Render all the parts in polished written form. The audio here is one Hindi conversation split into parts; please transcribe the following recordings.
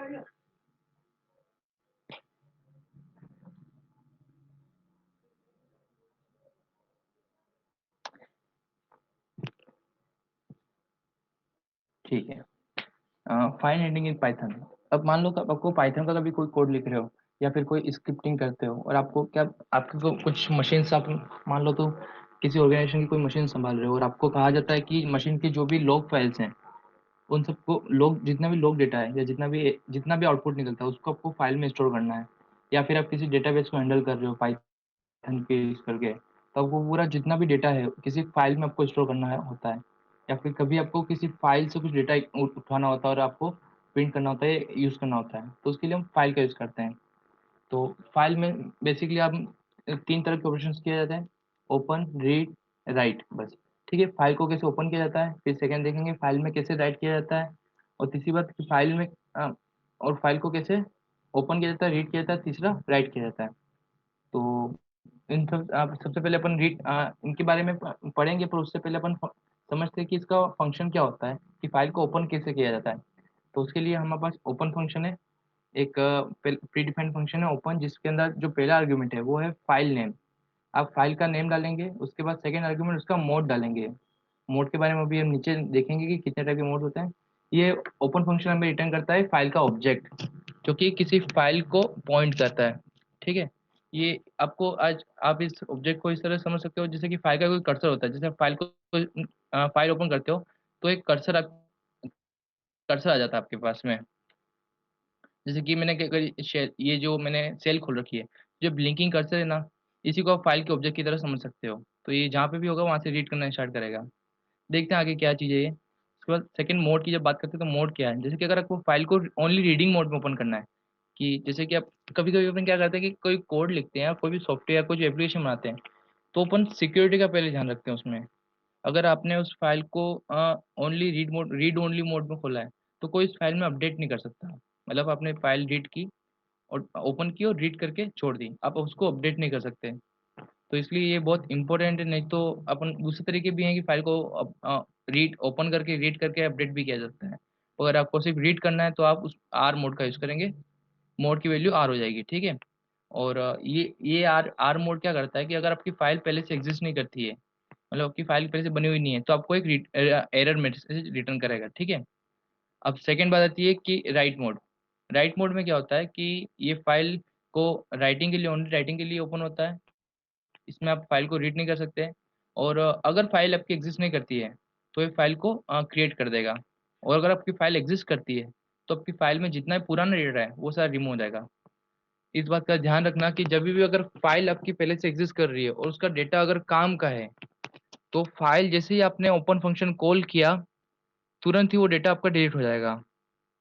ठीक है। File ending in Python. अब मान लो कि आपको पाइथन का कभी कोई कोड लिख रहे हो या फिर कोई स्क्रिप्टिंग करते हो, और आपको क्या, आपके को कुछ मशीन से आप मान लो तो किसी ऑर्गेनाइजेशन की कोई मशीन संभाल रहे हो, और आपको कहा जाता है कि मशीन की जो भी लॉग फाइल्स हैं उन सबको, लॉग जितना भी लॉग डेटा है या जितना भी आउटपुट निकलता है उसको आपको फाइल में स्टोर करना है। या फिर आप किसी डेटाबेस को हैंडल कर रहे हो पाइथन पे यूज करके, तो आपको पूरा जितना भी डेटा है किसी फाइल में आपको स्टोर करना है होता है। या फिर कभी आपको किसी फाइल से कुछ डेटा उठाना होता है और आपको प्रिंट करना होता है, यूज़ करना होता है, तो उसके लिए हम फाइल का यूज़ करते हैं। तो फाइल में बेसिकली आप तीन तरह के ऑपरेशंस किए जाते हैं: ओपन, रीड, राइट, बस। ठीक है, फाइल को कैसे ओपन किया जाता है, फिर सेकंड देखेंगे फाइल में कैसे राइट किया जाता है, और तीसरी बात कि फाइल में और फाइल को कैसे ओपन किया जाता है, रीड किया जाता है, तीसरा राइट किया जाता है। तो इन सब आप सबसे पहले अपन इनके बारे में पढ़ेंगे, पर उससे पहले अपन समझते हैं कि इसका फंक्शन क्या होता है, कि फाइल को ओपन कैसे किया जाता है। तो उसके लिए हमारे पास ओपन फंक्शन है, एक प्री डिफाइंड फंक्शन है ओपन, जिसके अंदर जो पहला आर्ग्यूमेंट है वो है फाइल नेम। आप फाइल का नेम डालेंगे, उसके बाद सेकेंड आर्ग्यूमेंट उसका मोड डालेंगे। मोड के बारे में अभी हम नीचे देखेंगे कि कितने टाइप के मोड होते हैं। ये ओपन फंक्शन हमें रिटर्न करता है फाइल का ऑब्जेक्ट, जो कि किसी फाइल को पॉइंट करता है। ठीक है, ये आपको आज आप इस ऑब्जेक्ट को इस तरह समझ सकते हो जैसे कि फाइल का कोई कर्सर होता है। जैसे आप फाइल ओपन करते हो तो एक कर्सर आ जाता है आपके पास में। जैसे कि मैंने अगर ये जो मैंने सेल खोल रखी है, जो ब्लिंकिंग कर्सर है ना, इसी को आप फाइल के ऑब्जेक्ट की तरह समझ सकते हो। तो ये जहाँ पे भी होगा वहाँ से रीड करना स्टार्ट करेगा। देखते हैं आगे क्या चीज़ है ये। उसके बाद सेकंड मोड की जब बात करते हैं तो मोड क्या है, जैसे कि अगर आपको फाइल को ओनली रीडिंग मोड में ओपन करना है, कि जैसे कि आप कभी कभी अपन क्या करते हैं कि कोई कोड लिखते हैं या कोई भी सॉफ्टवेयर या कोई एप्लीकेशन बनाते हैं, तो अपन सिक्योरिटी का पहले ध्यान रखते हैं उसमें। अगर आपने उस फाइल को ओनली रीड ओनली मोड में खोला है, तो कोई इस फाइल में अपडेट नहीं कर सकता। मतलब आपने फाइल रीड की और ओपन की और रीड करके छोड़ दी, आप उसको अपडेट नहीं कर सकते। तो इसलिए ये बहुत इंपॉर्टेंट है। नहीं तो अपन दूसरे तरीके भी हैं कि फाइल को रीड ओपन करके रीड करके अपडेट भी किया जाता है। अगर आपको सिर्फ रीड करना है तो आप उस आर मोड का यूज़ करेंगे, मोड की वैल्यू आर हो जाएगी। ठीक है। और ये आर आर मोड क्या करता है कि अगर आपकी फाइल पहले से एग्जिस्ट नहीं करती है, मतलब आपकी फाइल पहले से बनी हुई नहीं है, तो आपको एक एरर मैसेज रिटर्न करेगा। ठीक है। अब सेकंड बात आती है कि राइट मोड। राइट मोड में क्या होता है कि ये फाइल को राइटिंग के लिए, ओनली राइटिंग के लिए ओपन होता है। इसमें आप फाइल को रीड नहीं कर सकते। और अगर फाइल आपकी एग्जिस्ट नहीं करती है तो ये फाइल को क्रिएट कर देगा। और अगर आपकी फाइल एग्जिस्ट करती है तो आपकी फाइल में जितना भी पुराना डेटा है वो सारा रिमूव हो जाएगा। इस बात का ध्यान रखना कि जब भी अगर फाइल आपकी पहले से एग्जिस्ट कर रही है और उसका डेटा अगर काम का है, तो फाइल जैसे ही आपने ओपन फंक्शन कॉल किया, तुरंत ही वो डेटा आपका डिलीट हो जाएगा।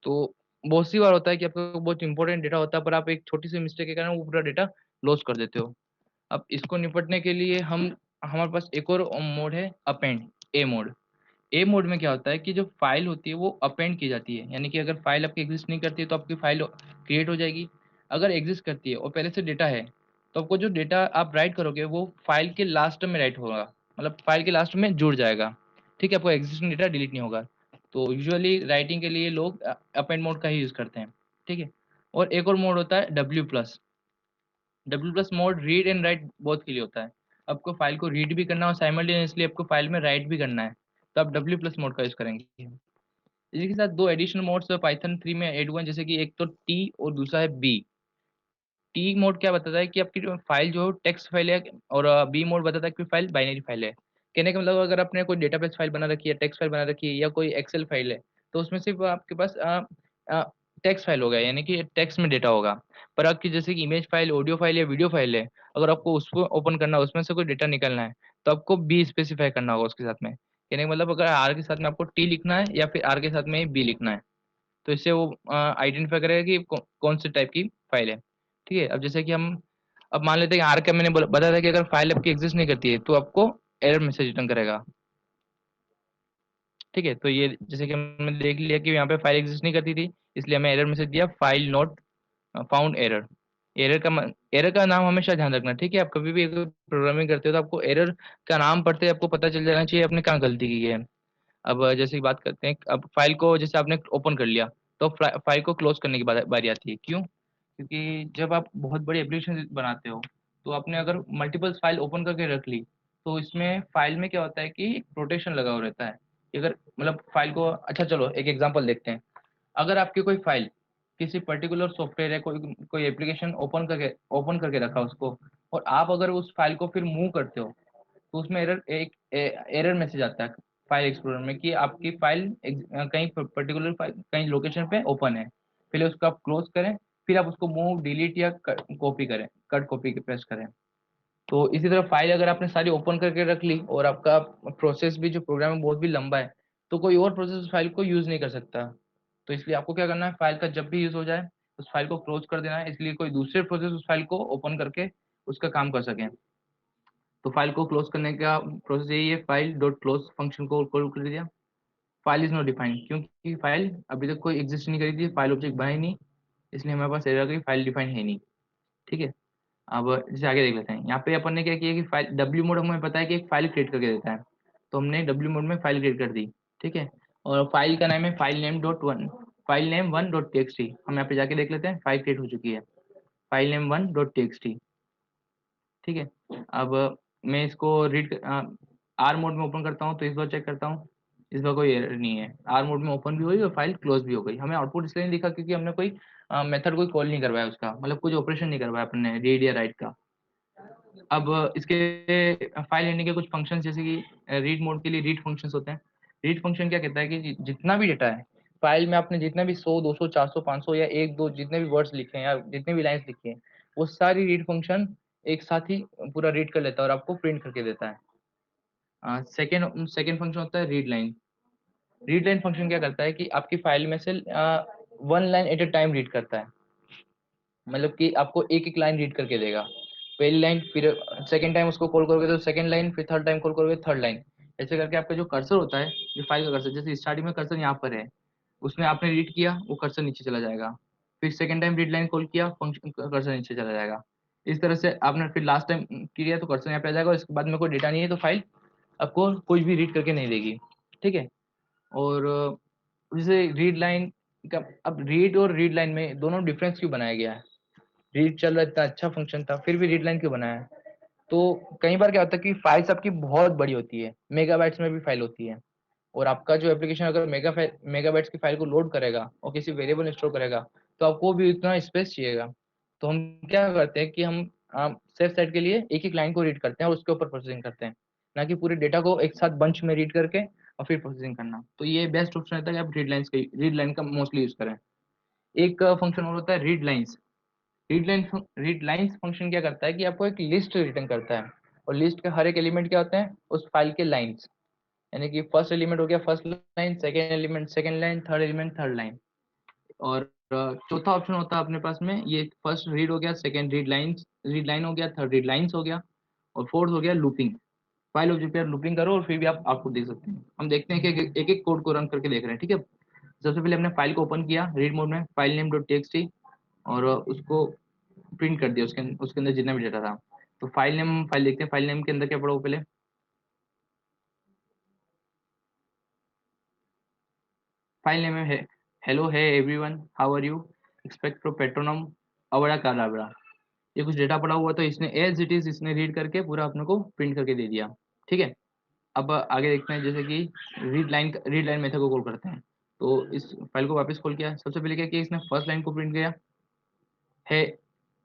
तो बहुत सी बार होता है कि आपका बहुत इंपॉर्टेंट डेटा होता है, पर आप एक छोटी सी मिस्टेक के कारण वो पूरा डेटा लॉस कर देते हो। अब इसको निपटने के लिए हम हमारे पास एक और मोड है, अपेंड, ए मोड। ए मोड में क्या होता है कि जो फाइल होती है वो अपेंड की जाती है, यानी कि अगर फाइल आपकी एग्जिस्ट नहीं करती है तो आपकी फाइल क्रिएट हो जाएगी। अगर एग्जिस्ट करती है और पहले से डेटा है, तो आपको जो डेटा आप राइट करोगे वो फाइल के लास्ट में राइट होगा, मतलब फाइल के लास्ट में जुड़ जाएगा। ठीक है, आपको एग्जिस्टिंग डेटा डिलीट नहीं होगा। तो यूजुअली राइटिंग के लिए लोग अपेंड मोड का ही यूज़ करते हैं। ठीक है। और एक और मोड होता है W plus. W plus mode read and right both के लिए होता है। आपको फाइल को रीड भी करना है और साइमल्टेनियसली आपको फाइल में राइट भी करना है, तो आप डब्ल्यू प्लस मोड का यूज़ करेंगे। इसी के साथ दो एडिशनल मोड्स पाइथन 3 में ऐड हुए हैं, जैसे कि एक तो टी और दूसरा है बी। टी मोड क्या बताता है कि आपकी जो फाइल जो टेक्स्ट फाइल है, और बी मोड बताता है कि फाइल बाइनरी फाइल है। कहने का मतलब अगर आपने कोई डेटाबेस फाइल बना रखी है, टेक्स्ट फाइल बना रखी है, या कोई एक्सेल फाइल है, तो उसमें सिर्फ आपके पास टेक्स्ट फाइल होगा, यानी कि टेक्स्ट में डेटा होगा। पर आपकी जैसे कि इमेज फाइल, ऑडियो फाइल या वीडियो फाइल है, अगर आपको उसको ओपन करना है, उसमें से कोई डेटा निकालना है, तो आपको बी स्पेसिफाई करना होगा उसके साथ में। कहने का मतलब अगर आर के साथ में आपको टी लिखना है या फिर आर के साथ में बी लिखना है, तो इससे वो आइडेंटिफाई करेगा कि कौन से टाइप की फाइल है। ठीक है। अब जैसे कि हम अब मान लेते हैं कि आर का मैंने बताया था कि अगर फाइल आपकी एग्जिस्ट नहीं करती है तो आपको एरर मैसेज रिटर्न करेगा। ठीक है। तो ये जैसे कि हमने देख लिया कि यहाँ पे फाइल एग्जिस्ट नहीं करती थी, इसलिए हमें एरर मैसेज दिया, file not found error. Error का नाम हमेशा ध्यान रखना। ठीक है, आप कभी भी प्रोग्रामिंग करते हो तो आपको एरर का नाम पढ़ते ही आपको पता चल जाना चाहिए आपने कहाँ गलती की है। अब जैसे कि बात करते हैं, अब फाइल को जैसे आपने ओपन कर लिया, तो फाइल को क्लोज करने की बारी आती है। क्यों? क्योंकि जब आप बहुत बड़ी एप्लीकेशन बनाते हो तो आपने अगर मल्टीपल फाइल ओपन करके रख ली, तो इसमें फाइल में क्या होता है कि प्रोटेक्शन लगा हुआ रहता है कि अगर मतलब फाइल को, अच्छा चलो एक एग्जांपल देखते हैं। अगर आपकी कोई फाइल किसी पर्टिकुलर सॉफ्टवेयर है, कोई कोई एप्लीकेशन ओपन करके रखा उसको, और आप अगर उस फाइल को फिर मूव करते हो, तो उसमें एरर मैसेज आता है फाइल एक्सप्लोरर में कि आपकी फाइल कहीं पर्टिकुलर फाइल कहीं लोकेशन पे ओपन है। पहले उसको आप क्लोज करें, फिर आप उसको मूव, डिलीट या कॉपी करें, कट कॉपी पेस्ट करें। तो इसी तरह फाइल अगर आपने सारी ओपन करके रख ली और आपका प्रोसेस भी, जो प्रोग्राम है, बहुत भी लंबा है, तो कोई और प्रोसेस उस फाइल को यूज नहीं कर सकता। तो इसलिए आपको क्या करना है, फाइल का जब भी यूज हो जाए उस फाइल को क्लोज कर देना है, इसलिए कोई दूसरे प्रोसेस उस फाइल को ओपन करके उसका काम कर सकें। तो फाइल को क्लोज करने का प्रोसेस यही है, फाइल डॉट क्लोज फंक्शन को कॉल कर दिया। फाइल इज नॉट डिफाइंड, क्योंकि फाइल अभी तक कोई एग्जिस्ट नहीं करी थी, फाइल ऑब्जेक्ट बना ही नहीं, इसलिए हमारे पास एरर की फाइल डिफाइंड है नहीं। ठीक है। अब जैसे आगे देख लेते हैं, यहाँ पे अपन ने क्या किया कि फाइल डब्ल्यू मोड हमें पता है कि एक फाइल क्रिएट करके देता है, तो हमने डब्ल्यू मोड में फाइल क्रिएट कर दी। ठीक है। और फाइल का नाम है file name one dot T. हम यहाँ पे जाके देख लेते हैं, फाइल क्रिएट हो चुकी है, file name one dot T. ठीक है। अब मैं इसको रीड आर मोड में ओपन करता हूँ, तो इस बार चेक करता हूँ, इस बार कोई एरर नहीं है, आर मोड में ओपन भी हुई और फाइल क्लोज भी हो गई। हमें आउटपुट इसलिए नहीं दिखा क्योंकि हमने कोई मेथड कोई कॉल नहीं करवाया, उसका मतलब कुछ ऑपरेशन नहीं करवाया अपन ने रीड या राइट का। अब इसके फाइल एंडिंग के कुछ फंक्शन, जैसे कि रीड मोड के लिए रीड फंक्शन होते हैं। रीड फंक्शन क्या कहता है कि जितना भी डेटा है फाइल में, आपने जितना भी 100 200 400 500 या एक दो जितने भी वर्ड्स लिखे हैं या जितने भी लाइंस लिखी हैं, वो सारी रीड फंक्शन एक साथ ही पूरा रीड कर लेता है और आपको प्रिंट करके देता है। सेकेंड सेकेंड फंक्शन होता है read line. Read line function क्या करता है कि आपकी फाइल में से one line at A time read करता है, मतलब कि आपको एक एक लाइन रीड करके देगा। पहली लाइन, फिर सेकंड टाइम उसको कॉल करोगे तो सेकंड लाइन, फिर थर्ड टाइम कॉल करोगे थर्ड लाइन। ऐसे करके आपका जो कर्सर होता है, जो फाइल का कर्सर, जैसे स्टार्टिंग में कर्सर यहाँ पर है, उसमें आपने रीड किया, वो कर्सर नीचे चला जाएगा। फिर second time read line call किया, फंक्शन कर्सर नीचे चला जाएगा। इस तरह से आपने फिर लास्ट टाइम किया तो कर्सर यहाँ पे आ जाएगा, और इसके बाद में कोई डेटा नहीं है तो फाइल आपको कुछ भी रीड करके नहीं देगी। ठीक है। और जैसे रीड लाइन का, अब रीड और रीड लाइन में दोनों डिफरेंस क्यों बनाया गया है? रीड चल रहा, इतना अच्छा फंक्शन था, फिर भी रीड लाइन क्यों बनाया है? तो कई बार क्या होता है कि फाइल्स आपकी बहुत बड़ी होती है, मेगाबाइट्स में भी फाइल होती है, और आपका जो एप्लीकेशन अगर मेगाबाइट्स की फाइल को लोड करेगा और किसी वेरिएबल स्टोर करेगा, तो आपको भी उतना स्पेस चाहिएगा। तो हम क्या करते हैं कि हम सेफ साइड के लिए एक एक लाइन को रीड करते हैं और उसके ऊपर प्रोसेसिंग करते हैं, ना कि पूरे डेटा को एक साथ बंच में रीड करके और फिर प्रोसेसिंग करना। तो ये बेस्ट ऑप्शन रहता है कि आप रीड लाइन का मोस्टली यूज करें। एक फंक्शन और होता है read lines. Read lines function क्या करता है कि आपको एक लिस्ट रिटर्न करता है, और लिस्ट के हर एक एलिमेंट क्या होते हैं, उस फाइल के लाइंस। यानी कि फर्स्ट एलिमेंट हो गया first line, second element second line, third element third line. और चौथा ऑप्शन होता है अपने पास में, ये फर्स्ट रीड हो गया, सेकंड रीड लाइन हो गया, थर्ड रीड लाइंस हो गया, और फोर्थ हो गया लूपिंग। फाइल ऑब्जेक्ट पे आप लूपिंग करो और फिर भी आप आउटपुट देख सकते हैं। हम देखते हैं कि एक एक कोड को रन करके देख रहे हैं। ठीक है। सबसे पहले हमने फाइल को ओपन किया रीड मोड में, फाइल नेम डॉट टी, और उसको प्रिंट कर दिया, उसके अंदर जितना भी डेटा था। तो फाइल देखते हैं, फाइल नेम के अंदर क्या पड़ा हो पहले। फाइल नेम है हेलो है everyone, how are you, expect from patronum avada कालाबड़ा। ये कुछ डेटा पड़ा हुआ, तो इसने एज इट इज इसने रीड करके पूरा अपने को प्रिंट करके दे दिया। ठीक है। अब आगे देखते हैं, जैसे कि रीड लाइन मेथड को कॉल करते हैं। तो इस फाइल को वापस कॉल किया, सबसे पहले क्या किया, इसने फर्स्ट लाइन को प्रिंट किया, है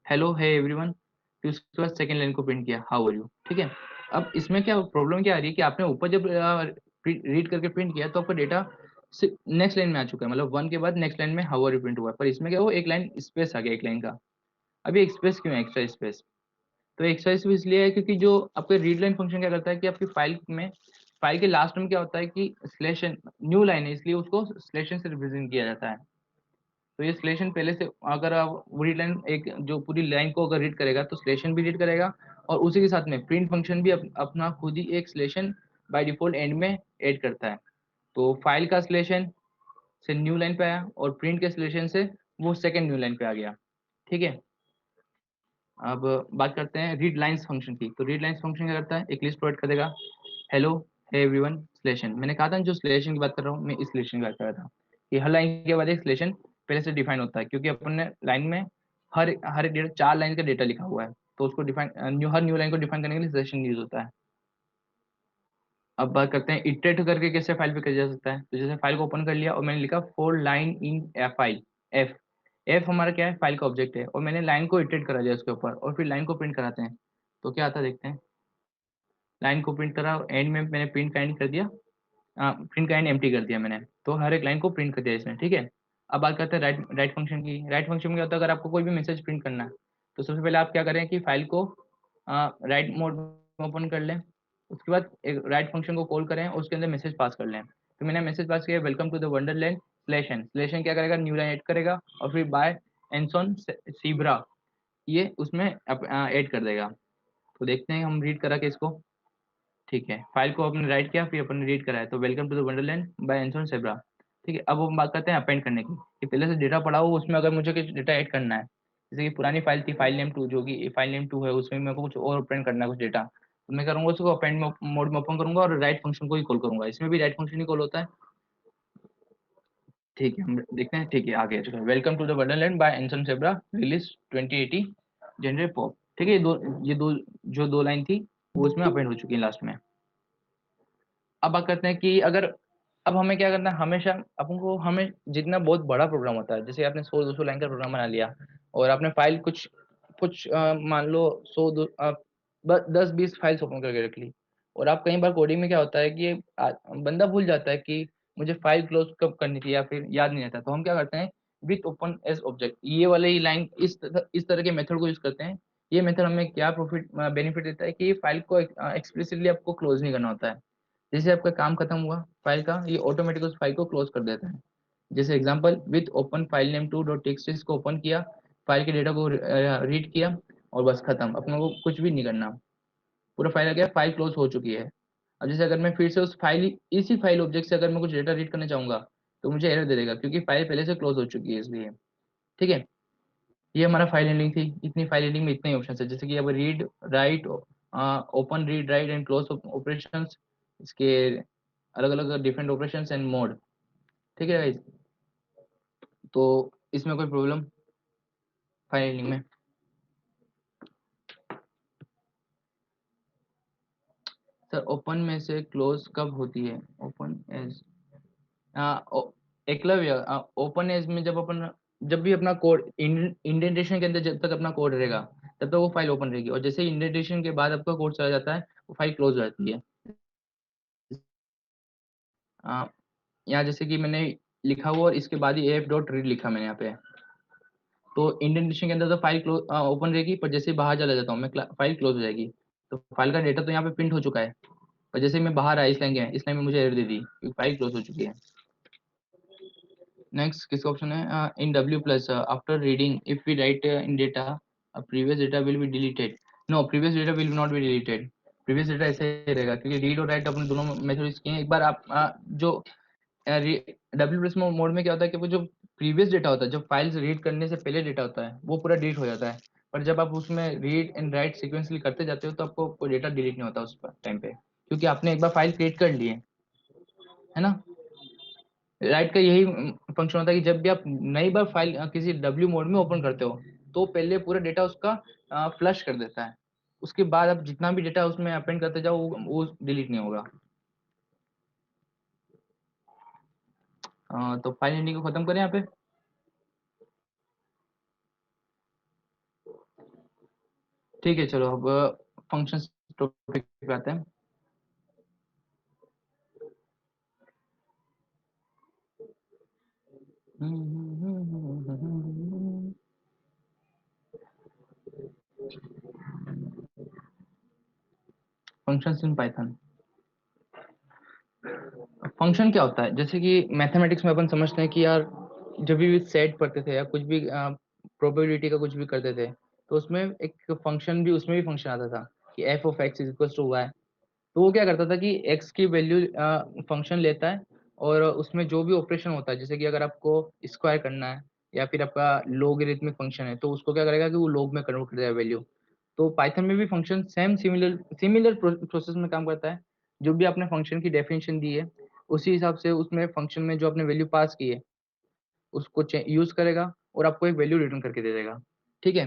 हेलो है एवरीवन, फिर उसके बाद सेकंड लाइन को प्रिंट किया, हाउ आर यू। ठीक है। अब इसमें क्या प्रॉब्लम क्या आ रही है कि आपने ऊपर जब रीड करके प्रिंट किया तो आपका डेटा नेक्स्ट लाइन में आ चुका है, मतलब वन के बाद नेक्स्ट लाइन में हाउ आर यू प्रिंट हुआ है, पर इसमें क्या, वो एक लाइन स्पेस आ गया एक लाइन का। अभी एक्सप्रेस क्यों है एक्स्ट्रा स्पेस? तो एक्स्ट्रा स्पेस इसलिए है क्योंकि जो आपका रीड लाइन फंक्शन क्या करता है कि आपकी फाइल के लास्ट में क्या होता है कि स्लेशन न्यू लाइन है, इसलिए उसको स्लेशन से रिप्रेजेंट किया जाता है। तो ये स्लेशन पहले से, अगर आप रीड लाइन एक जो पूरी लाइन को अगर रीड करेगा तो स्लेशन भी रीड करेगा, और उसी के साथ में प्रिंट फंक्शन भी अपना खुद ही एक स्लेशन बाय डिफॉल्ट एंड में ऐड करता है। तो फाइल का स्लेशन से न्यू लाइन पे आया, और प्रिंट के स्लेशन से वो सेकंड न्यू लाइन पे आ गया। ठीक है। अब बात करते हैं रीड लाइंस फंक्शन की। तो रीड लाइंस फंक्शन क्या करता है, एक लिस्ट प्रोवाइड कर देगा, हेलो है एवरीवन स्लेशन। मैंने कहा था जो स्लेशन की बात कर रहा हूँ मैं, इस स्लेशन की बात कर रहा था। कि हर लाइन के बाद एक स्लेशन पहले से डिफाइन होता है, क्योंकि अपन ने लाइन में हर हर एक डेटा 4 लाइन का डेटा लिखा हुआ है, तो उसको डिफाइन हर न्यू लाइन को डिफाइन करने के लिए स्लेशन यूज होता है। अब बात करते हैं इटरेट करके कैसे फाइल पे किया जा सकता है। तो जैसे फाइल को ओपन कर लिया और मैंने लिखा four line in file F. F हमारा क्या है, फाइल का ऑब्जेक्ट है, और मैंने लाइन को इटरेट करा दिया उसके ऊपर, और फिर लाइन को प्रिंट कराते हैं तो क्या आता है देखते हैं। लाइन को प्रिंट करा, एंड में मैंने प्रिंट का एंड कर दिया, प्रिंट का एंड एम्प्टी कर दिया मैंने, तो हर एक लाइन को प्रिंट कर दिया इसमें, ठीक है। अब बात करते हैं राइट राइट फंक्शन की। राइट फंक्शन में क्या होता है, अगर आपको कोई भी मैसेज प्रिंट करना है तो सबसे पहले आप क्या करें कि फाइल को राइट मोड में ओपन कर लें, उसके बाद एक राइट फंक्शन को कॉल करें और उसके अंदर मैसेज पास कर लें। तो मैंने मैसेज पास किया, वेलकम टू द वंडरलैंड स्लेशन। स्लेशन क्या करेगा, न्यू लाइन ऐड करेगा, और फिर बाय एंसन सीब्रा ये उसमें ऐड कर देगा। तो देखते हैं हम रीड करा के इसको, ठीक है। फाइल को आपने राइट किया, फिर अपन रीड करा है, तो welcome to the wonderland by Anson Sebra, ठीक है। अब हम बात करते हैं अपेंड करने की, कि पहले से डेटा पड़ा हो उसमें अगर मुझे कुछ डेटा ऐड करना है, जैसे कि पुरानी फाइल थी फाइल नेम 2, जो कि फाइल नेम 2 है, उसमें मेरे को कुछ और अपेंड करना है कुछ डेटा, तो मैं करूंगा उसको अपेंड मोड में ओपन करूंगा और राइट फंक्शन को ही कॉल करूंगा। इसमें भी राइट फंक्शन ही कॉल होता है, ठीक है। हम देखते हैं, ठीक है आगे चलो। Welcome to the wonderland by Anson Sebra release 2080 generate pop, ठीक है। ये दो जो दो लाइन थी वो उसमें अपेंड हो चुकी है लास्ट में। अब बात करते हैं कि अगर अब हमें क्या करना है, हमेशा अपन को हमें जितना बहुत बड़ा प्रोग्राम होता है, जैसे आपने 100-200 लाइन का प्रोग्राम बना लिया और आपने फाइल कुछ कुछ मान लो 10-20 फाइल्स ओपन करके रख ली, और आप कई बार कोडिंग में क्या होता है कि बंदा भूल जाता है कि मुझे फाइल क्लोज कब करनी थी, या फिर याद नहीं रहता, तो हम क्या करते हैं विथ ओपन एज ऑब्जेक्ट, ये वाले ही लाइन इस तरह के मेथड को यूज करते हैं। ये मेथड हमें क्या प्रॉफिट बेनिफिट देता है कि फाइल को एक्सप्लिसिटली आपको क्लोज नहीं करना होता है। जैसे आपका काम खत्म हुआ फाइल का, ये ऑटोमेटिक उस फाइल को क्लोज कर देता है। जैसे example with open file name 2.txt, इसको ओपन किया, फाइल के डेटा को रीड किया, और बस खत्म, अपने को कुछ भी नहीं करना, पूरा फाइल आ गया, फाइल क्लोज हो चुकी है। अब जैसे अगर मैं फिर से उस फाइल इसी फाइल ऑब्जेक्ट से अगर मैं कुछ डेटा रीड करना चाहूंगा तो मुझे एरर दे देगा, क्योंकि फाइल पहले से क्लोज हो चुकी है इसलिए, ठीक है। ये हमारा फाइल हैंडलिंग थी। इतनी फाइल हैंडलिंग में इतने ऑप्शन है, जैसे कि अब read write open read write and close operations, इसके अलग अलग डिफरेंट ऑपरेशंस एंड मोड, ठीक है गाइस। तो इसमें कोई प्रॉब्लम फाइल हैंडलिंग में? सर ओपन में से क्लोज कब होती है? Open as Eklavya, open as में जब भी अपना कोड इंडेंटेशन के अंदर जब तक अपना कोड रहेगा तब तक वो फाइल ओपन रहेगी, और जैसे इंडेंटेशन के बाद आपका कोड चला जाता है वो फाइल क्लोज हो जाती है। अ, यहाँ जैसे कि मैंने लिखा हुआ और इसके बाद ही एफ डॉट रीड लिखा मैंने यहाँ पे, तो इंडेंटेशन के अंदर तो फाइल क्लोज ओपन रहेगी, पर जैसे ही बाहर चला जाता हूँ मैं फाइल क्लोज हो जाएगी। तो फाइल का डेटा तो यहाँ पे प्रिंट हो चुका है, पर जैसे ही मैं बाहर आया इस लाइन में मुझे एरर दे दी क्योंकि फाइल क्लोज हो चुकी है। नेक्स्ट किसका ऑप्शन है, in W plus after reading if we write in data previous data will be deleted. No, previous data will not be deleted. Previous data ऐसे ही रहेगा, क्योंकि रीड और राइट अपने दोनों मेथड यूज किए हैं। एक बार आप जो डब्ल्यू प्लस मोड में क्या होता है कि वो जो प्रीवियस डेटा होता है, जो फाइल्स रीड करने से पहले डेटा होता है वो पूरा डिलीट हो जाता है, पर जब आप उसमें रीड एंड राइट सिक्वेंसली करते जाते हो तो आपको कोई डेटा डिलीट नहीं होता उस टाइम पे, क्योंकि आपने एक बार फाइल क्रिएट कर ली है ना। राइट का यही फंक्शन होता है कि जब भी आप नई बार फाइल किसी डब्ल्यू मोड में ओपन करते हो तो पहले पूरा डेटा उसका फ्लश कर देता है, उसके बाद आप जितना भी डेटा उसमें अपेंड करते जाओ वो डिलीट नहीं होगा। तो फाइल एंडिंग को खत्म करें यहाँ पे। ठीक है चलो, अब फंक्शन टॉपिक पे आते हैं। Functions in Python. फंक्शन क्या होता है, जैसे कि मैथमेटिक्स में अपन समझते हैं कि यार जब भी सेट पढ़ते थे या कुछ भी प्रोबेबिलिटी का कुछ भी करते थे, तो उसमें एक फंक्शन भी उसमें भी फंक्शन आता था कि F of X is equal to Y. तो वो क्या करता था कि एक्स की वैल्यू फंक्शन लेता है, और उसमें जो भी ऑपरेशन होता है, जैसे कि अगर आपको स्क्वायर करना है या फिर आपका लोगरिथमिक फंक्शन है, तो उसको क्या करेगा कि वो लोग में कन्वर्ट कर देगा वैल्यू। तो पाइथन में भी function same similar similar process में काम करता है। जो भी आपने फंक्शन की डेफिनेशन दी है उसी हिसाब से उसमें फंक्शन में जो आपने वैल्यू पास की है उसको यूज करेगा और आपको एक वैल्यू रिटर्न करके दे देगा। ठीक है,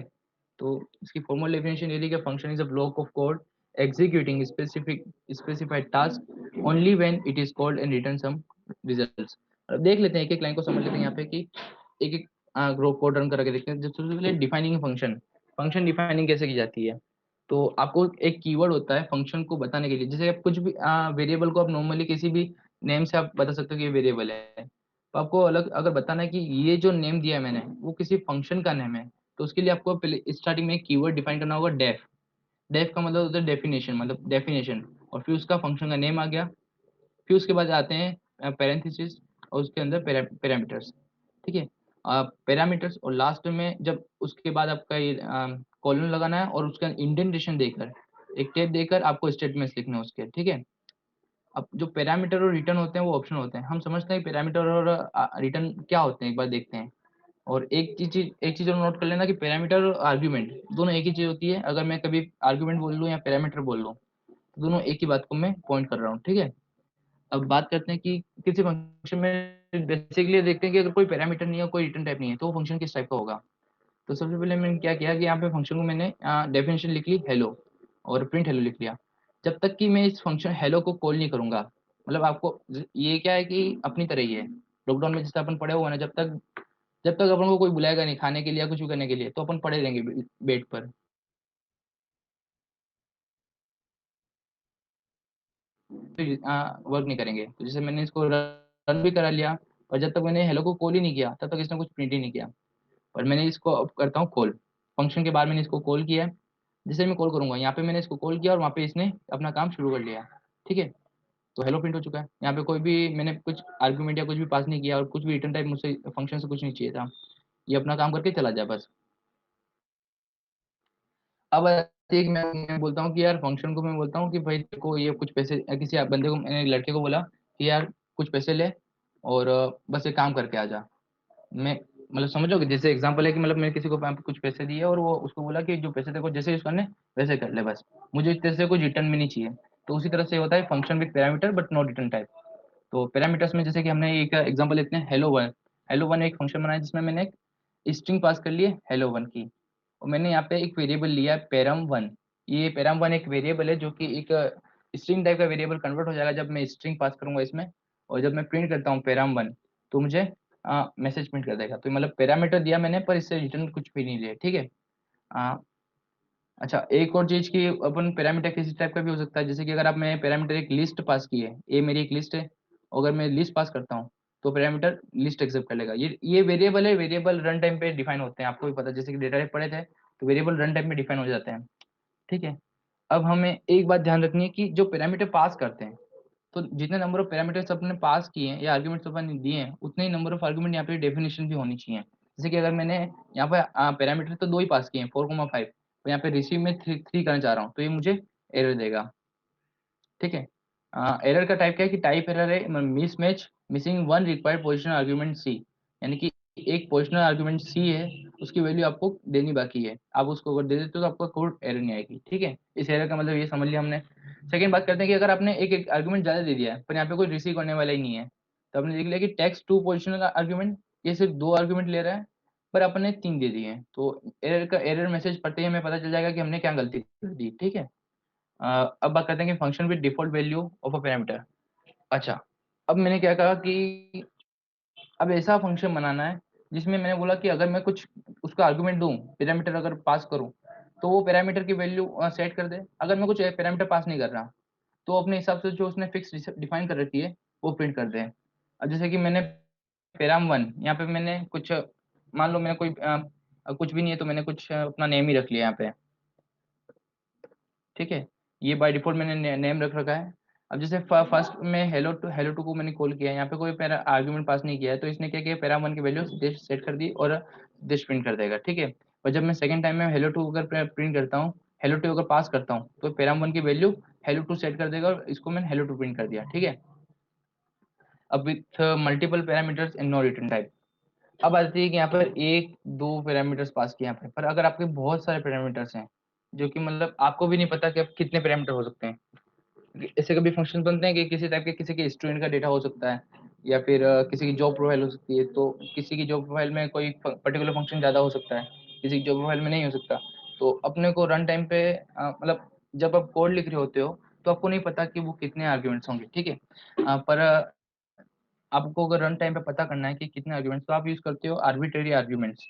तो इसकी फॉर्मल डेफिनेशन ये थी कि function is a block of code executing specified task only when it is called and return some results. अब देख लेते हैं, एक एक लाइन को समझ लेते हैं यहाँ पे कि एक एक ग्रुप कोड रन करके देखते हैं। सबसे पहले डिफाइनिंग फंक्शन, फंक्शन डिफाइनिंग कैसे की जाती है। तो आपको एक कीवर्ड होता है फंक्शन को बताने के लिए, जैसे आप कुछ भी वेरिएबल को आप नॉर्मली किसी भी नेम से आप बता सकते हो कि ये वेरिएबल है। तो आपको अलग अगर बताना है कि ये जो नेम दिया है मैंने वो किसी फंक्शन का नेम है, तो उसके लिए आपको पहले स्टार्टिंग में एक कीवर्ड डिफाइन करना होगा, डेफ। डेफ का मतलब होता है डेफिनेशन, मतलब डेफिनेशन, और फिर उसका फंक्शन का नेम आ गया। फिर उसके बाद आते हैं पैरेंथेसिस और उसके अंदर पैरामीटर्स। ठीक है, पैरामीटर्स, और लास्ट में जब उसके बाद आपका ये कॉलन लगाना है और उसका इंडेंटेशन देकर एक टेप देकर आपको स्टेटमेंट्स लिखने हैं उसके। ठीक है, अब जो पैरामीटर और रिटर्न होते हैं वो ऑप्शन होते हैं। हम समझते हैं पैरामीटर और रिटर्न क्या होते हैं, एक बार देखते हैं। और एक चीज और नोट कर लेना कि पैरामीटर और आर्ग्यूमेंट दोनों एक ही चीज होती है। अगर मैं कभी आर्ग्यूमेंट बोल लूँ या पैरामीटर बोल लूँ, तो दोनों एक ही बात को मैं पॉइंट कर रहा हूँ। ठीक है, अब बात करते हैं कि किसी फंक्शन में बेसिकली देखते हैं कि अगर कोई पैरामीटर नहीं है, कोई रिटर्न टाइप नहीं है, तो वो फंक्शन किस टाइप का होगा। तो सबसे पहले मैंने क्या किया कि यहाँ पे फंक्शन को मैंने डेफिनेशन लिख ली हेलो, और प्रिंट हेलो लिख लिया। जब तक कि मैं इस फंक्शन हेलो को कॉल नहीं करूंगा, मतलब आपको ये क्या है कि अपनी तरह ही है, लॉकडाउन में जैसे अपन पड़े हुए हैं ना, जब तक अपन को कोई बुलाएगा नहीं खाने के लिए या कुछ भी करने के लिए, तो अपन पड़े रहेंगे बेड पर, वर्क नहीं करेंगे। तो जैसे मैंने इसको रन भी करा लिया, और जब तक मैंने हेलो को कॉल ही नहीं किया तब तक इसने कुछ प्रिंट ही नहीं किया। और मैंने इसको अब करता हूँ कॉल, फंक्शन के बाद मैंने इसको कॉल किया है। जैसे मैं कॉल करूंगा, यहाँ पे मैंने इसको कॉल किया और वहाँ पे इसने अपना काम शुरू कर लिया। ठीक है, तो हेलो प्रिंट हो चुका है। यहाँ पे कोई भी मैंने कुछ आर्गुमेंट या कुछ भी पास नहीं किया, और कुछ भी रिटर्न टाइप मुझसे फंक्शन से कुछ नहीं चाहिए था। ये अपना काम करके चला जाए बस। अब एक मैं बोलता हूँ कि यार फंक्शन को मैं बोलता हूँ कि भाई देखो ये कुछ पैसे, किसी बंदे को, मैंने लड़के को बोला कि यार कुछ पैसे ले और बस ये काम करके आ जा। मैं मतलब समझोगे, जैसे एग्जांपल है कि मतलब मैंने किसी को वहाँ पे कुछ पैसे दिए और वो उसको बोला कि जो पैसे तेरे को जैसे यूज करने वैसे कर ले बस, मुझे इस तरह से कुछ रिटर्न भी नहीं चाहिए। तो उसी तरह से होता है function with parameter but not return type. तो पैरामीटर्स में जैसे कि हमने एक एग्जांपल लेते हैं हेलो वन। हेलो वन एक फंक्शन बनाया जिसमें मैंने एक स्ट्रिंग पास कर ली है हेलो वन की, और मैंने यहाँ पे एक वेरिएबल लिया है पैरम वन। ये पैरम वन एक वेरिएबल है जो कि एक स्ट्रिंग टाइप का वेरिएबल कन्वर्ट हो जाएगा जब मैं स्ट्रिंग पास करूंगा इसमें। और जब मैं प्रिंट करता हूँ पैरम वन, तो मुझे मैसेज प्रिंट कर देगा। तो मतलब पैरामीटर दिया मैंने पर इससे रिटर्न कुछ भी नहीं लिया। ठीक है, अ, अच्छा एक और चीज की, अपन पैरामीटर किसी टाइप का भी हो सकता है, जैसे कि अगर आप मैं पैरामीटर एक लिस्ट पास की है, ये मेरी एक लिस्ट है, और अगर मैं लिस्ट पास करता हूँ तो पैरामीटर लिस्ट एक्सेप्ट कर लेगा। ये वेरिएबल है, वेरिएबल रन टाइम पे डिफाइन होते हैं, आपको भी पता है, जैसे कि डेटा टाइप पढ़े थे, तो वेरिएबल रन टाइम में डिफाइन हो जाते हैं। ठीक है, अब हमें एक बात ध्यान रखनी है कि जो पैरामीटर पास करते हैं, तो जितने नंबर ऑफ पैरामीटर्स अपने पास किए हैं या आर्गुमेंट्स अपन दिए हैं, उतने ही नंबर ऑफ आर्गुमेंट यहाँ पे डेफिनेशन भी होनी चाहिए। जैसे कि अगर मैंने यहाँ पे पैरामीटर तो दो ही पास किए हैं 4,5, तो यहाँ पे रिसीव में थ्री थ्री करना चाह रहा हूँ, तो ये मुझे एरर देगा। ठीक है, एरर का टाइप क्या है कि टाइप एरर है mismatch missing one required positional argument C, यानी कि एक पोजिशनल आर्ग्यूमेंट सी है, उसकी वैल्यू आपको देनी बाकी है, आप उसको अगर दे देते हो तो आपका कोड एरर नहीं आएगी। ठीक है, इस एरर का मतलब ये समझ लिया हमने। सेकंड बात करते हैं कि अगर आपने एक आर्ग्यूमेंट ज्यादा दे दिया है पर यहाँ पे कोई रिसीव करने वाला ही नहीं है, तो आपने देख लिया कि टेक्स्ट टू पोजिशनल आर्ग्यूमेंट, ये सिर्फ दो आर्ग्यूमेंट ले रहा है पर अपने तीन दे दिए हैं, तो एरर का एरर मैसेज पढ़ते ही हमें पता चल जाएगा कि हमने क्या गलती कर दी। ठीक है, अब बात करते हैं कि function with default value of a parameter. अच्छा, अब मैंने क्या कहा कि अब ऐसा फंक्शन बनाना है जिसमें मैंने बोला कि अगर मैं कुछ उसका आर्गुमेंट दूं, पैरामीटर अगर पास करूं, तो वो पैरामीटर की वैल्यू सेट कर दे। अगर मैं कुछ पैरामीटर पास नहीं कर रहा, तो अपने हिसाब से जो उसने फिक्स डिफाइन कर रखी है वो प्रिंट कर दे। अब जैसे कि मैंने पैराम वन, यहाँ पे मैंने कुछ, मान लो मैंने कोई कुछ भी नहीं है, तो मैंने कुछ अपना नेम ही रख लिया यहाँ पे। ठीक है, ये बाय डिफॉल्ट मैंने नेम रख रखा है। अब जैसे फर्स्ट में हेलो टू को मैंने कॉल किया है, यहाँ पे कोई पैरा आर्गुमेंट पास नहीं किया है, तो इसने क्या किया, पैरा वन की वैल्यू सेट कर दी और दिस प्रिंट कर देगा। ठीक है, और जब मैं सेकंड टाइम में हेलो टू अगर प्रिंट करता हूँ, हेलो टू अगर पास करता हूँ, तो पैरा वन की वैल्यू हेलो टू सेट कर देगा और इसको मैंने हेलो टू प्रिंट कर दिया। ठीक है, अब with multiple parameters in no return type. अब आती है कि यहाँ पर एक दो पैरामीटर्स पास किए यहाँ पर अगर आपके बहुत सारे पैरामीटर्स हैं, जो कि मतलब आपको भी नहीं पता कि अब कितने पैरामीटर हो सकते हैं। ऐसे कभी फंक्शन बनते हैं कि किसी टाइप के किसी के स्टूडेंट का डेटा हो सकता है, या फिर किसी की जॉब प्रोफाइल हो सकती है, तो किसी की जॉब प्रोफाइल में कोई पर्टिकुलर फंक्शन ज़्यादा हो सकता है, किसी की जॉब प्रोफाइल में नहीं हो सकता। तो अपने को रन टाइम पे मतलब जब आप कोड लिख रहे होते हो तो आपको नहीं पता कि वो कितने आर्ग्यूमेंट्स होंगे, ठीक है। पर आपको अगर रन टाइम पे पता करना है कि कितने आर्ग्यूमेंट्स, तो आप यूज़ करते हो आर्बिट्रेरी आर्ग्यूमेंट्स।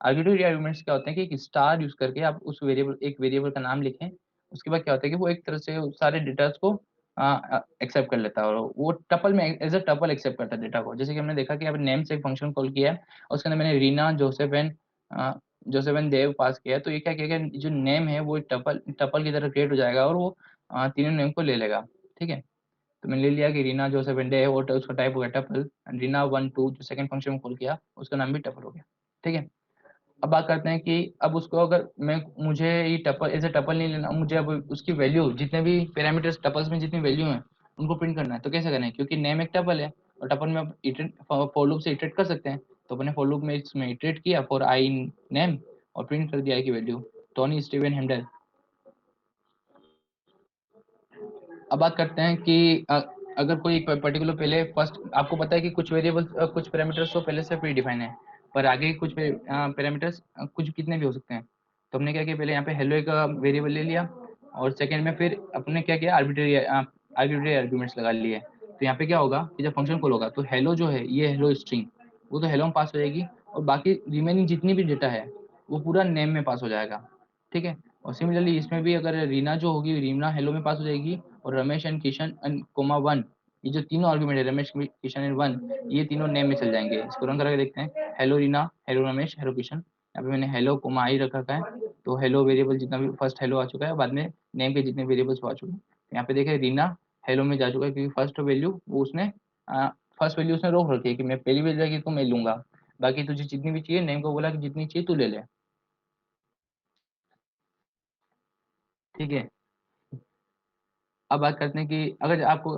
आर्बिट्रेरी आर्ग्यूमेंट्स क्या होते हैं कि एक स्टार यूज़ करके आप उस वेरिएबल, एक वेरिएबल का नाम लिखें, उसके बाद क्या होता है कि वो एक तरह से सारे डेटास को एक्सेप्ट कर लेता है, और वो टपल में एज अ टपल एक्सेप्ट करता है डेटा को। जैसे कि हमने देखा कि आपने नेम से एक फंक्शन कॉल किया है और उसके अंदर मैंने रीना जोसेफ एंड देव पास किया है, तो ये क्या किया गया, जो नेम है वो एक टपल टपल की तरह क्रिएट हो जाएगा और वो तीनों नेम को ले लेगा, ठीक है। तो मैंने ले लिया कि रीना जोसेफ एंड देव, और उसका टाइप हो गया tuple, and Reena one two जो सेकंड फंक्शन कॉल किया उसका नाम भी टपल हो गया, ठीक है। अब बात करते हैं कि अब उसको अगर मैं, मुझे ये टपल एज ए टपल नहीं लेना, मुझे अब उसकी वैल्यू, जितने भी पैरामीटर्स टपल्स में जितनी वैल्यू है उनको प्रिंट करना है, तो कैसे करें, क्योंकि नेम एक टपल है और टपल में आप इटरेट फॉर लूप से इटरेट कर सकते हैं। तो अपने फॉर लूप में इसमें इटरेट किया फॉर आई नेम और प्रिंट कर दिया आई की वैल्यू टोनी स्टीवन हैंडल। अब बात करते हैं कि अगर कोई पर्टिकुलर पहले फर्स्ट, आपको पता है कि कुछ वेरिएबल्स कुछ पैरामीटर्स तो पहले से प्री डिफाइन है, पर आगे कुछ पैरामीटर्स कुछ कितने भी हो सकते हैं। तो हमने क्या किया, पहले यहाँ पे हेलो एक वेरिएबल ले लिया, और सेकंड में फिर अपने क्या किया, आर्बिट्रेरी आर्ग्यूमेंट्स लगा लिए। तो यहाँ पे क्या होगा कि जब फंक्शन कॉल होगा तो हेलो जो है, ये हेलो स्ट्रिंग, वो तो हेलो में पास हो जाएगी, और बाकी रिमेनिंग जितनी भी डेटा है वो पूरा नेम में पास हो जाएगा, ठीक है। और सिमिलरली इसमें भी अगर रीना जो होगी, रीना हेलो में पास हो जाएगी, और Ramesh and Kishan and comma one, ये जो तीनों आर्गुमेंट है, रमेश किशन एंड वन, ये तीनों नेम में चल जाएंगे। इसको रन करके देखते हैं, hello Reena, hello Ramesh, hello Kishan. यहाँ पे मैंने हेलो कोमा आई रख रखा है, तो हेलो वेरिएबल जितना भी फर्स्ट हेलो आ चुका है, बाद में नेम के जितने वेरिएबल्स आ चुके हैं। यहाँ पे देखें रीना हेलो में जा चुका है, क्योंकि फर्स्ट वैल्यू वो उसने फर्स्ट वैल्यू उसने रोक रखी है कि मैं पहली वैल्यू जाएगी तो मैं लूंगा, बाकी तुझे जितनी भी चाहिए, नेम को बोला कि जितनी चाहिए तू ले ले, ठीक है। अब बात करते हैं कि अगर आपको,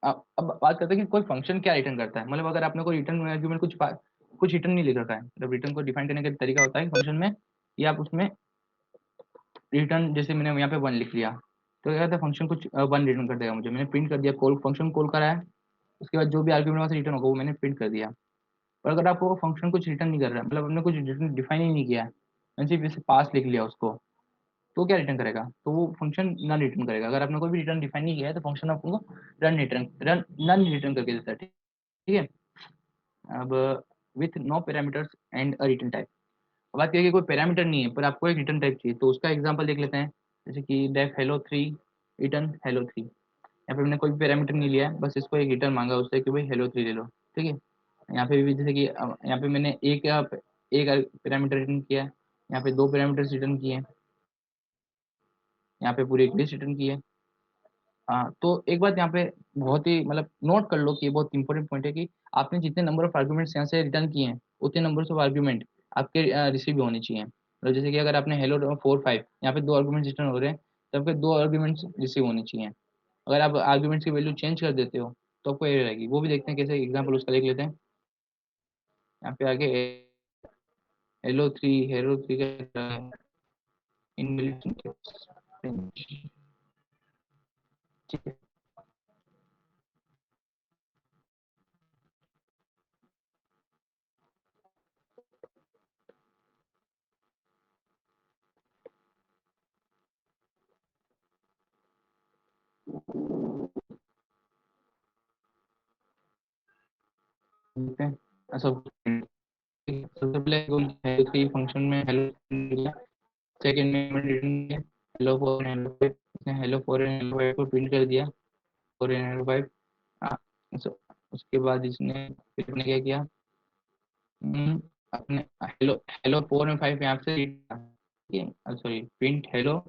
अब बात करते हैं कि कोई फंक्शन क्या रिटर्न करता है। मतलब अगर आपने कोई रिटर्न आर्गुमेंट कुछ रिटर्न नहीं लिख रखा है, मतलब रिटर्न को डिफाइन करने का तरीका होता है फंक्शन में, या आप उसमें रिटर्न, जैसे मैंने यहाँ पे वन लिख लिया, तो क्या कहता है फंक्शन कुछ वन रिटर्न कर देगा मुझे, मैंने प्रिंट कर दिया, कॉल फंक्शन कॉल करा है, उसके बाद जो भी आर्ग्यूमेंट वहाँ से रिटर्न होगा वो मैंने प्रिंट कर दिया। पर अगर आपको फंक्शन कुछ रिटर्न नहीं कर रहा है, मतलब आपने कुछ रिटर्न डिफाइन ही नहीं किया है, मैंने सिर्फ जैसे पास लिख लिया उसको, तो क्या रिटर्न करेगा, तो वो फंक्शन नन रिटर्न करेगा। अगर आपने कोई भी रिटर्न डिफाइन नहीं किया है तो फंक्शन आपको रन नन रिटर्न करके देता है, ठीक है। अब with no parameters and a return type, बात करिए कोई पैरामीटर नहीं है पर आपको एक रिटर्न टाइप चाहिए, तो उसका एग्जांपल देख लेते हैं। जैसे कि def hello three, return hello three. यहाँ पे मैंने कोई भी पैरामीटर नहीं लिया है, बस इसको एक रिटर्न मांगा उससे कि भाई हेलो थ्री ले लो, ठीक है। यहाँ पे भी जैसे कि यहाँ पे मैंने एक पैरामीटर रिटर्न किया है, यहाँ पे दो पैरामीटर्स रिटर्न किए हैं, यहाँ पे पूरी एक लिस्ट रिटर्न की है। हाँ, तो एक बात यहाँ पे बहुत ही मतलब नोट कर लो कि ये बहुत इंपॉर्टेंट पॉइंट है कि आपने जितने नंबर ऑफ आर्ग्यूमेंट्स यहाँ से रिटर्न किए हैं, उतने नंबर ऑफ आर्ग्यूमेंट आपके रिसीव भी होने चाहिए। मतलब जैसे कि अगर आपने हेलो फोर फाइव, यहाँ पे दो आर्ग्यूमेंट्स रिटर्न हो रहे हैं, तो आपके दो आर्ग्यूमेंट्स रिसीव होने चाहिए। अगर आप आर्ग्यूमेंट्स की वैल्यू चेंज कर देते हो तो आपको एरर आएगी, वो भी देखते हैं कैसे, एग्जाम्पल उसका देख लेते हैं। यहाँ पे आगे हेलो थ्री का इनवैलिड, ठीक है। देखते हैं अच्छा, सबसे पहले हेलो थ्री फंक्शन में हेलो, सेकंड में मैंने रिटर्न किया hello four and hello five, इसने hello four and hello five को प्रिंट कर दिया, फोर एंड हेलो फाइव। उसके बाद इसने फिर ने क्या किया, अपने hello hello four and five यहाँ से ठीक है, सॉरी प्रिंट हेलो,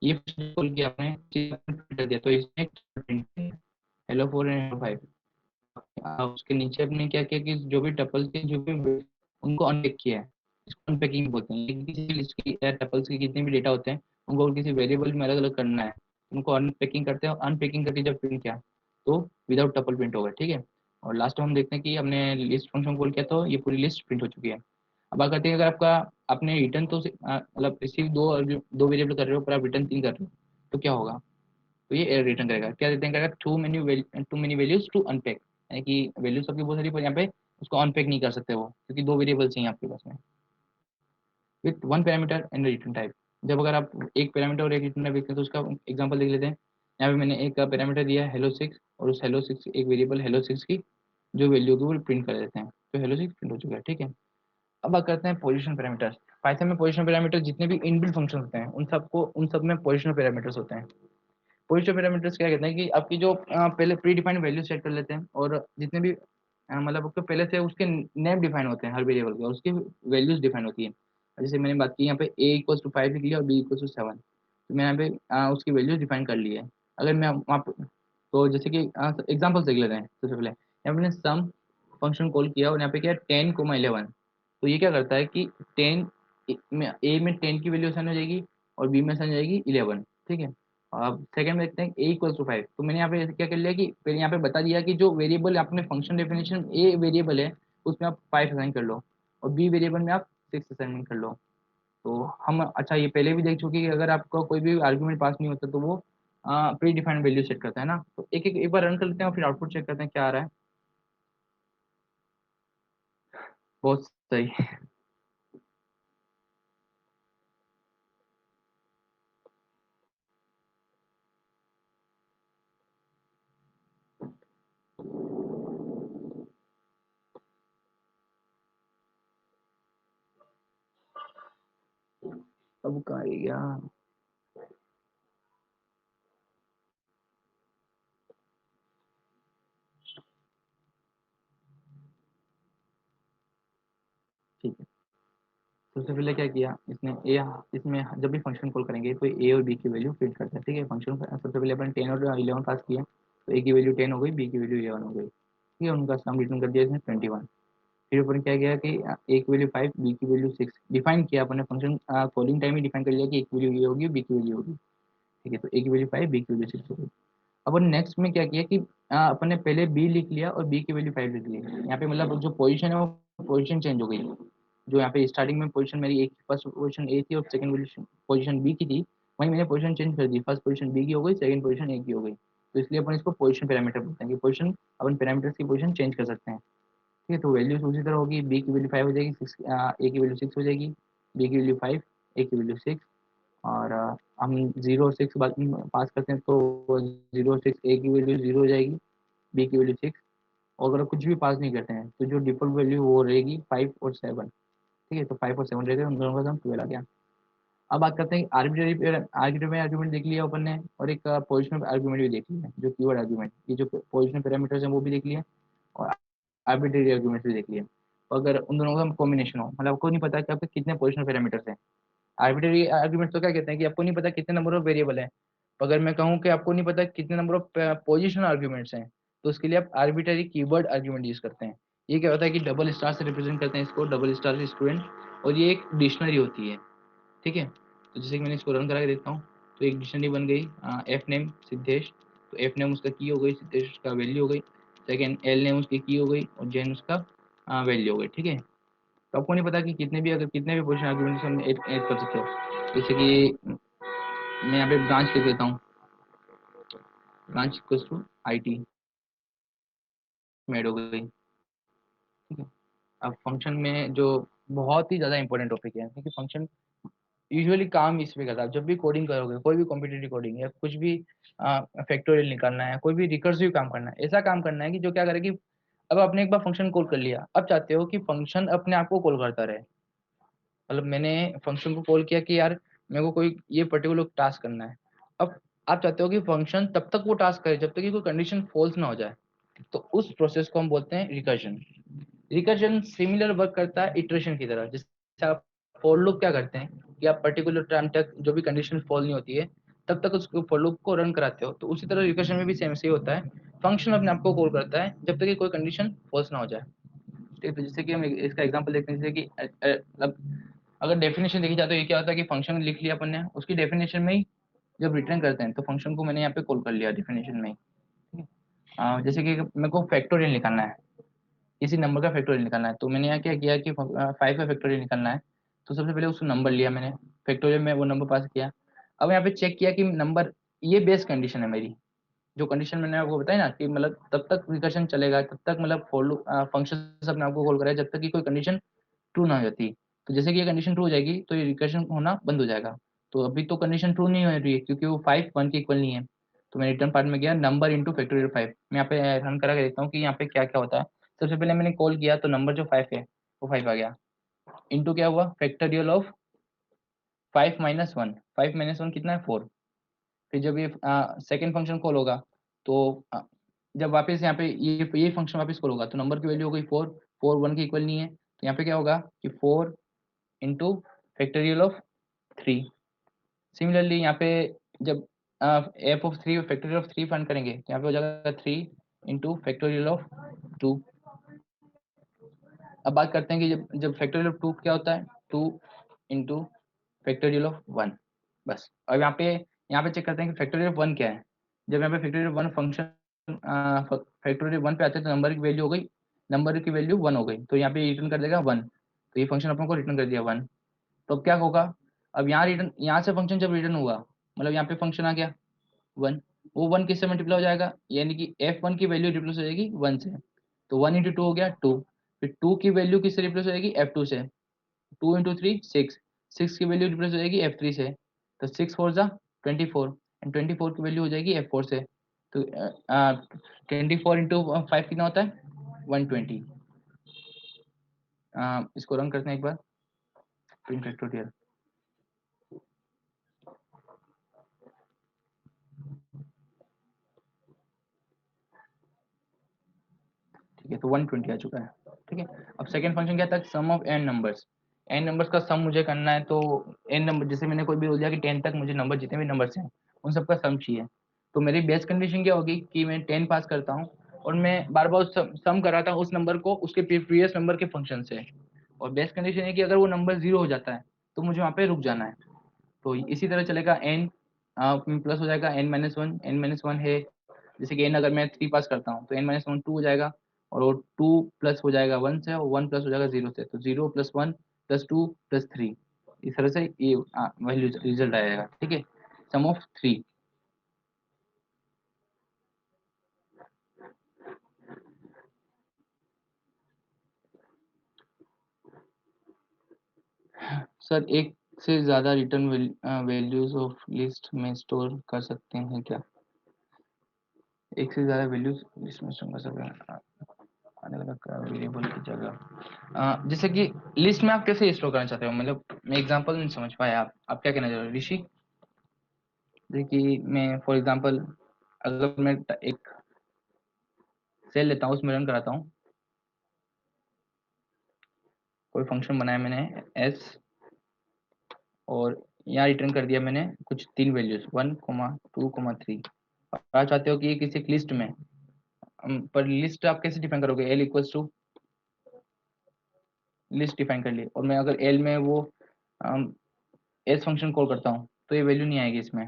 ये खोल के आपने प्रिंट कर दिया, तो इसने print hello four and hello five. उसके नीचे आपने क्या किया कि जो भी टपल्स के जो भी उनको अनपैक किया है, इसको अनपैकिंग बोलते हैं। किसी भी लिस्ट की या टपल्स के जितने भी डेटा होते हैं उनको किसी वेरिएबल में अलग अलग करना है, उनको अनपैकिंग करते हैं, और अनपैकिंग करके जब प्रिंट किया तो विदाउट टपल प्रिंट होगा, ठीक है। और लास्ट में हम देखते हैं कि हमने लिस्ट फंक्शन कॉल किया तो ये पूरी लिस्ट प्रिंट हो चुकी है। अब बात करते हैं, अगर आपका आपने रिटर्न तो मतलब रिसीव दो वेरिएबल कर रहे हो पर आप रिटर्न तीन कर रहे हो, तो क्या होगा, तो ये एरर रिटर्न करेगा, क्या रिटर्न करेगा, too many values to unpack, यानी कि वैल्यूज सबकी बहुत सारी, पर यहाँ पे उसको अनपैक नहीं कर सकते वो, क्योंकि दो वेरिएबल चाहिए आपके पास में with one parameter and return type. जब अगर आप एक पैरामीटर और एक रिटर्न टाइप देखते हैं तो उसका एग्जांपल देख लेते हैं। यहाँ पे मैंने एक पैरामीटर दिया है hello6, और उस hello6 एक वेरिएबल hello6 की जो वैल्यू होगी वो प्रिंट कर देते हैं, तो hello6 प्रिंट हो चुका है, ठीक है। अब बात करते हैं पोजीशन पैरामीटर्स। पाइथन में पोजीशन पैरामीटर जितने भी इनबिल्ट फंक्शन होते हैं उन सब में पोजीशन पैरामीटर्स होते हैं। पोजीशन पैरामीटर्स क्या कहते हैं कि आपकी जो पहले प्री डिफाइंड वैल्यू सेट कर लेते हैं, और जितने भी मतलब आपके पहले से उसके नेम डिफाइन होते हैं हर वेरिएबल के, और उसकी वैल्यूज डिफाइन होती है। जैसे मैंने बात की यहाँ पे a=5 लिख लिया और b=7, तो मैंने यहाँ पे उसकी वैल्यूज डिफाइन कर ली है। अगर मैं वहाँ पे, तो जैसे कि एग्जाम्पल्स देख लेते हैं। सबसे पहले यहाँ पे मैंने सम फंक्शन कॉल किया और यहाँ पे क्या 10, 11, तो ये क्या करता है कि 10 में ए में 10 की वैल्यू असाइन हो जाएगी और बी में असाइन हो जाएगी 11, ठीक है। अब सेकंड में देखते हैं a=5, तो मैंने यहाँ पे क्या कर लिया कि पहले यहाँ पे बता दिया कि जो वेरिएबल आपने फंक्शन डेफिनेशन ए वेरिएबल है उसमें आप 5 असाइन कर लो, और बी वेरिएबल में आप 6 असाइनमेंट कर लो। तो हम अच्छा ये पहले भी देख चुके कि अगर आपका कोई भी आर्ग्यूमेंट पास नहीं होता तो वो प्री डिफाइंड वैल्यू सेट करता है ना। तो एक बार रन कर लेते हैं और फिर आउटपुट चेक करते हैं क्या आ रहा है। बहुत सही। अब कहाँ रह गया। ठीक है, तो सबसे पहले क्या किया इसने ए, इसमें जब भी फंक्शन कॉल करेंगे तो ए और बी की वैल्यू प्रिंट करता है, ठीक है। फंक्शन सबसे पहले अपन 10 और 11 पास किया, तो ए की वैल्यू 10 हो गई, बी की वैल्यू 11 हो गई, ठीक है। उनका सम रिटर्न कर दिया इसने 21। फिर अपन क्या किया कि ए की वैल्यू 5, बी की वैल्यू 6 डिफाइन किया अपने फंक्शन कॉलिंग टाइम ही डिफाइन कर लिया कि ए की वैल्यू ये होगी, बी की वैल्यू होगी, ठीक है। तो ए की वैल्यू 5, बी की वैल्यू 6 हो गई। अपन नेक्स्ट में क्या किया कि अपन ने पहले बी लिख लिया और बी की वैल्यू 5 लिख ली। यहाँ पे मतलब जो पोजीशन है वो पोजीशन चेंज हो गई। जो यहाँ पे स्टार्टिंग में पोजीशन मेरी एक फर्स्ट पोजीशन ए थी और सेकंड पोजीशन बी की थी, वहीं मैंने पोजीशन चेंज कर दी, फर्स्ट पोजीशन बी की हो गई, सेकंड पोजीशन ए की हो गई। तो इसलिए अपन इसको पोजीशन पैरामीटर बोलते हैं कि पोजीशन अपन पैरामीटर्स की पोजीशन चेंज कर सकते हैं, ठीक है। तो वैल्यूज उसी तरह होगी, बी की वैल्यू 5 हो जाएगी, सिक्स ए की वैल्यू 6 हो जाएगी, बी की वैल्यू 5, ए की वैल्यू 6। और हम 0 6 पास करते हैं तो 0 6 ए की वैल्यू 0 हो जाएगी, बी की वैल्यू 6। और अगर कुछ भी पास नहीं करते हैं तो जो डिफॉल्ट वैल्यू वो रहेगी 5 और 7, ठीक है। तो 5 और 7 रहेगा, उन दोनों का सम 12 आ गया। अब बात करते हैं आर्बिट्ररी आर्बिट्ररी आर्गुमेंट देख लिया अपन ने, और एक पोजिशनल आर्गुमेंट भी देख लिया, जो कीवर्ड आर्गुमेंट, ये जो पोजिशनल पैरामीटर्स हैं वो भी देख लिया, और आर्बिट्ररी आर्गुमेंट भी देख लिया। तो अगर उन दोनों का कॉम्बिनेशन हो, मतलब आपको नहीं पता कि आपके कितने पोजिशनल पैरामीटर्स हैं। आर्बिट्ररी आर्गुमेंट तो क्या कहते हैं कि आपको नहीं पता कितने नंबर ऑफ वेरिएबल है। तो अगर मैं कहूँ कि आपको नहीं पता कितने नंबर ऑफ पोजिशनल आर्ग्यूमेंट्स हैं, तो उसके लिए आप आर्बिट्ररी कीवर्ड आर्गुमेंट यूज करते हैं। ये क्या होता है कि डबल स्टार से रिप्रेजेंट करते हैं इसको, डबल स्टार से स्टूडेंट, और ये एक डिक्शनरी होती है, ठीक है। तो जैसे कि मैंने इसको रन करा के देखता हूँ, तो एक डिक्शनरी बन गई, एफ नेम सिद्धेश, तो एफ नेम उसका की हो गई, सिद्धेश उसका वैल्यू हो गई। सेकेंड एल नेम उसकी की हो गई और जैन उसका वैल्यू हो गई, ठीक है। तो आपको नहीं पता कि कितने भी पोजिशन आर्ग्यूमेंट्स हम ऐड कर सकते हो। जैसे कि मैं यहाँ पे ब्रांच लिख देता हूँ, branch equals to IT made हो गई, ठीक है। अब फंक्शन में जो बहुत ही ज़्यादा इंपॉर्टेंट टॉपिक है, क्योंकि फंक्शन यूजुअली काम इसमें करता है। जब भी कोडिंग करोगे, कोई भी कॉम्पिटिटिव कोडिंग या कुछ भी फैक्टोरियल निकालना है, कोई भी रिकर्सिव काम करना है, ऐसा काम करना है कि जो क्या करे कि अब आपने एक बार फंक्शन कॉल कर लिया, अब चाहते हो कि फंक्शन अपने आप को कॉल करता रहे। मतलब मैंने फंक्शन को कॉल किया कि यार मेरे को कोई ये पर्टिकुलर टास्क करना है। अब आप चाहते हो कि फंक्शन तब तक वो टास्क करे जब तक कि कोई कंडीशन फॉल्स ना हो जाए। तो उस प्रोसेस को हम बोलते हैं रिकर्जन। रिकर्जन सिमिलर वर्क करता है इटरेशन की तरह। जैसे आप फॉर लूप क्या करते हैं कि आप पर्टिकुलर टाइम तक जो भी कंडीशन फॉल नहीं होती है तब तक उस फॉर लूप को रन कराते हो, तो उसी तरह रिकर्जन में भी सेम से ही होता है। फंक्शन अपने आप को कॉल करता है जब तक कि कोई कंडीशन फॉल्स ना हो जाए, ठीक है। तो जैसे कि हम इसका एग्जांपल देखते हैं, जैसे कि मतलब अगर डेफिनेशन देखी जाए तो ये क्या होता है कि फंक्शन लिख लिया अपन ने, उसकी डेफिनेशन में ही जब रिटर्न करते हैं तो फंक्शन को मैंने यहाँ पे कॉल कर लिया डेफिनेशन में ही, ठीक है। जैसे कि मेरे को फैक्टोरियल निकालना है, किसी नंबर का फैक्टोरियल निकालना है, तो मैंने यहाँ क्या किया कि 5 का फैक्टोरियल निकालना है। तो सबसे पहले उसको नंबर लिया मैंने, फैक्टोरियल में वो नंबर पास किया। अब यहाँ पे चेक किया कि नंबर, ये बेस कंडीशन है मेरी, जो कंडीशन मैंने आपको बताई ना कि मतलब तब तक रिकर्शन चलेगा, तब तक मतलब फॉर फंक्शन अपने आपको कॉल करेगा जब तक कि कोई कंडीशन ट्रू ना हो जाती। तो जैसे कि ये कंडीशन ट्रू हो जाएगी तो ये रिकर्शन होना बंद हो जाएगा। तो अभी तो कंडीशन ट्रू नहीं हो रही है क्योंकि वो 5 1 के इक्वल नहीं है। तो मैं रिटर्न पार्ट में गया नंबर इंटू फैक्टोरियल 5। मैं यहाँ पे रन करा के देखता हूँ कि यहाँ पे क्या क्या होता है। सबसे पहले मैंने कॉल किया तो नंबर जो 5 है वो 5 आ गया। इंटू क्या हुआ, फैक्टोरियल ऑफ 5 - 1। 5 - 1 कितना है 4। फिर जब ये सेकेंड फंक्शन कॉल होगा तो जब वापस यहाँ पे ये फंक्शन वापस कॉल होगा तो नंबर की वैल्यू हो गई 4। 4 1 के इक्वल नहीं है तो यहाँ पे क्या होगा कि 4 इंटू फैक्टोरियल ऑफ 3। सिमिलरली यहाँ पे जब F of 3 factorial of 3 find करेंगे तो यहाँ पे हो जाएगा 3 इंटू फैक्टोरियल ऑफ 2। अब बात करते हैं कि जब जब फैक्टोरियल ऑफ 2 क्या होता है, 2 इंटू फैक्टोरियल ऑफ 1। बस अब यहाँ पे चेक करते हैं कि फैक्टोरियल ऑफ 1 क्या है। जब यहाँ पे फैक्टोरियल ऑफ 1 फंक्शन फैक्टोरियल 1 पे आते हैं तो नंबर की वैल्यू हो गई, नंबर की वैल्यू 1 हो गई तो यहाँ पे रिटर्न कर देगा 1। तो ये फंक्शन अपन को रिटर्न कर दिया 1। तो अब क्या होगा, अब यहाँ रिटर्न, यहाँ से फंक्शन जब रिटर्न हुआ मतलब यहाँ पे फंक्शन आ गया 1। वो 1 किससे मल्टीप्लाई हो जाएगा, यानी कि f1 की वैल्यू रिप्लेस हो जाएगी 1 से। तो 1 इंटू 2 हो गया 2। फिर 2 की वैल्यू किससे रिप्लेस हो जाएगी f2 से। 2 इंटू 3 6। 6 की वैल्यू रिप्लेस हो जाएगी f3 से। तो 6 4 जा 24 एंड 24 की वैल्यू हो जाएगी f4 से। तो 24 इंटू 5 कितना होता है 120। इसको रन करते हैं एक बार, प्रिंट फैक्टोरियल। ठीक है तो 120 आ चुका है। ठीक है, अब सेकंड फंक्शन क्या था, sum of n numbers. N numbers का सम मुझे करना है तो एन नंबर, जैसे मैंने कोई भी बोल दिया कि 10 तक मुझे नंबर जितने भी नंबर्स हैं उन सबका सम चाहिए। तो मेरी बेस्ट कंडीशन क्या होगी कि मैं 10 पास करता हूँ और मैं बार बार सम कराता हूँ उस नंबर को उसके प्रीवियस नंबर के फंक्शन से। और बेस्ट कंडीशन है कि अगर वो नंबर 0 हो जाता है तो मुझे वहाँ पे रुक जाना है। तो इसी तरह चलेगा एन प्लस हो जाएगा n - 1। n - 1 है, जैसे कि n अगर मैं 3 पास करता हूँ तो n - 1 2 हो जाएगा। और वो 2 प्लस हो जाएगा 1 से और 1 प्लस हो जाएगा 0 से। तो 0 + 1 + 2 + 3, इस तरह से ये वैल्यू रिजल्ट आएगा। ठीक है, सम ऑफ 3। सर एक से ज़्यादा रिटर्न वैल्यूज ऑफ लिस्ट में स्टोर कर सकते हैं क्या। एक से ज़्यादा वैल्यूज लिस्ट में स्टोर कर सकते हैं अलग अलग वेरिएबल की जगह। जैसे कि लिस्ट में आप कैसे स्टोर करना चाहते हो, मतलब मैं एग्जांपल नहीं समझ पाया। आप क्या कहना चाह रहे हो ऋषि। जैसे कि मैं फॉर एग्जांपल अगर मैं एक सेल लेता हूँ उसमें रन कराता हूँ, कोई फंक्शन बनाया मैंने एस और यहाँ रिटर्न कर दिया मैंने कुछ 3 वैल्यूज 1, 2, 3। आप चाहते हो कि ये किसी लिस्ट में पर लिस्ट आप कैसे डिफाइन करोगे, L equals to list define कर ली और मैं अगर एल में वो एस फंक्शन कॉल करता हूँ तो ये वैल्यू नहीं आएगी इसमें,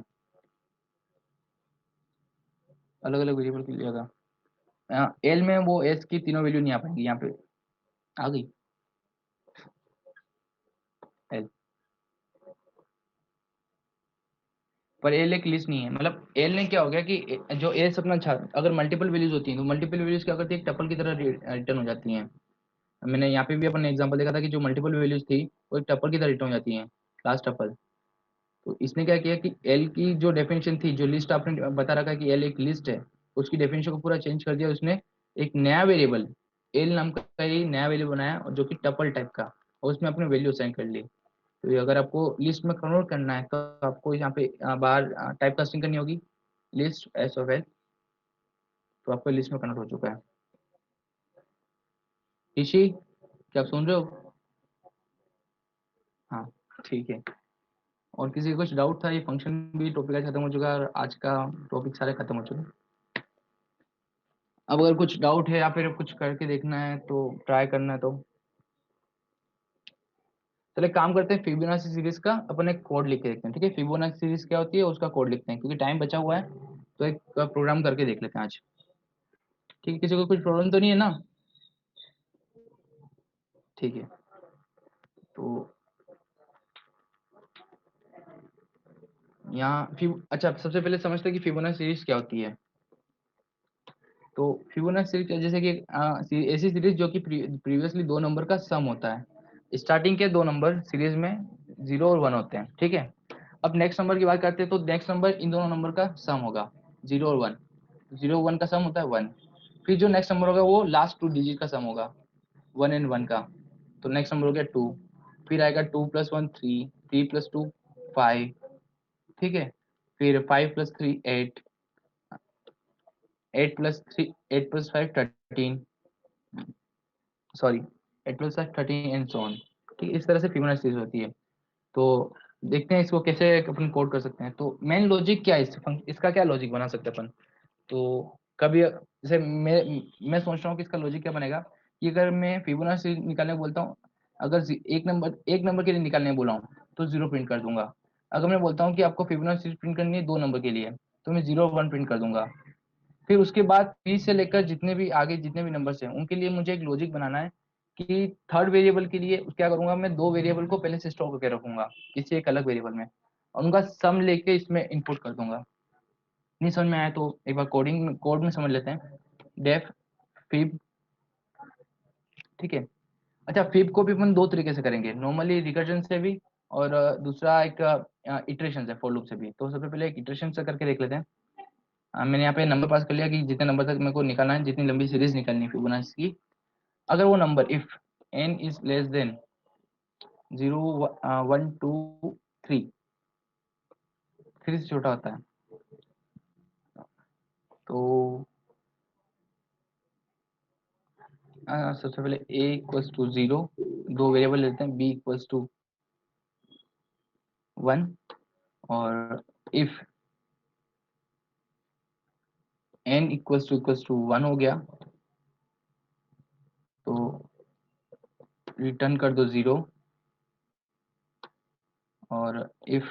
अलग अलग वेरिएबल की जगह एल में वो एस की तीनों वैल्यू नहीं आ पाएंगी। यहाँ पे आ गई एल, पर एल एक लिस्ट नहीं है। मतलब एल ने क्या हो गया कि जो एस अपना अगर मल्टीपल वैल्यूज होती हैं तो मल्टीपल वैल्यूज क्या करती है, टपल की तरह रिटर्न हो जाती हैं। मैंने यहाँ पे भी अपन एग्जांपल देखा था कि जो मल्टीपल वैल्यूज थी वो एक टपल की तरह रिटर्न हो जाती हैं, लास्ट टपल। तो इसने क्या किया कि एल की जो डेफिनेशन थी, जो लिस्ट आपने बता रखा है कि एल एक लिस्ट है, उसकी डेफिनेशन को पूरा चेंज कर दिया उसने। एक नया वेरिएबल एल नाम का ही नया वेरिएबल बनाया और जो कि टपल टाइप का, और उसमें अपने वैल्यू असाइन कर ली। तो ये अगर आपको लिस्ट में कन्वर्ट करना है तो आपको यहाँ पे बाहर टाइप कास्टिंग करनी होगी, लिस्ट एस ऑफ एल। तो आपको लिस्ट में कन्वर्ट हो चुका है। ऋषि क्या आप सुन रहे हो। हाँ ठीक है। और किसी को कुछ डाउट था, ये फंक्शन भी टॉपिक आज खत्म हो चुका है और आज का टॉपिक सारे खत्म हो चुके हैं। अब अगर कुछ डाउट है या फिर कुछ करके देखना है तो ट्राई करना है तो चले काम करते हैं, फिबोनाची सीरीज का अपन एक कोड लिख के देखते हैं। ठीक है, फिबोनाची सीरीज क्या होती है उसका कोड लिखते हैं क्योंकि टाइम बचा हुआ है। तो एक प्रोग्राम करके देख लेते हैं आज। ठीक है, किसी को कुछ प्रॉब्लम तो नहीं है ना। ठीक है, तो यहाँ अच्छा सबसे पहले समझते हैं कि फिबोनाची सीरीज क्या होती है। तो फिबोनाची सीरीज जैसे कि ऐसी सीरीज जो कि प्रीवियसली दो नंबर का सम होता है। स्टार्टिंग के दो नंबर सीरीज में 0 और 1 होते हैं, ठीक है। अब नेक्स्ट नंबर की बात करते हैं, तो नेक्स्ट नंबर इन दोनों नंबर का सम होगा 0 और 1। 0 1 का सम होता है 1। फिर जो नेक्स्ट नंबर होगा वो लास्ट 2 डिजिट का सम होगा 1 एंड 1 का, तो नेक्स्ट नंबर हो गया 2। फिर आएगा 2 + 1 3, 3 + 2 5, ठीक है। फिर 5 + 3 8, 8 + 3 8 + 5 13, सॉरी 8 + 5 13 एंड सो ऑन। ठीक है, इस तरह से फिबोनाची सीरीज होती है। तो देखते हैं इसको कैसे अपन कोड कर सकते हैं। तो मेन लॉजिक क्या है इसका क्या लॉजिक बना सकते हैं अपन। तो कभी जैसे मैं सोच रहा हूँ कि इसका लॉजिक क्या बनेगा कि अगर मैं फिबोनाची निकालने को बोलता हूँ, अगर एक नंबर के लिए निकालने बोला हूँ तो 0 प्रिंट कर दूंगा। अगर मैं बोलता हूँ कि आपको फिबोनाची प्रिंट करनी है 2 नंबर के लिए, तो मैं 0 1 प्रिंट कर दूंगा। फिर उसके बाद 30 से लेकर जितने भी आगे जितने भी नंबर्स हैं उनके लिए मुझे एक लॉजिक बनाना है कि थर्ड वेरिएबल के लिए क्या करूंगा, मैं 2 वेरिएबल को पहले से स्टोर करके रखूंगा किसी एक अलग वेरिएबल में, और उनका सम लेके इसमें इनपुट कर दूंगा। नहीं समझ में आया तो एक बार कोड में समझ लेते हैं। डेफ फिब, ठीक है। अच्छा, फिब को भी अपन दो तरीके से करेंगे, नॉर्मली रिकर्जन से भी, और दूसरा एक इटरेशन से, फॉर लूप से भी। तो सबसे पहले एक इटरेशन से करके देख लेते हैं। मैंने यहाँ पे नंबर पास कर लिया कि जितने नंबर तक मेरे को निकालना है, जितनी लंबी सीरीज निकालनी है फिबोनाची की। अगर वो number if n is less than 0 1 2 3, 3 से छोटा होता है, तो सबसे पहले a इक्वल्स टू 0, दो वेरिएबल लेते हैं, b इक्वल्स टू 1, और इफ n इक्वल्स टू 1 हो गया तो रिटर्न कर दो 0, और इफ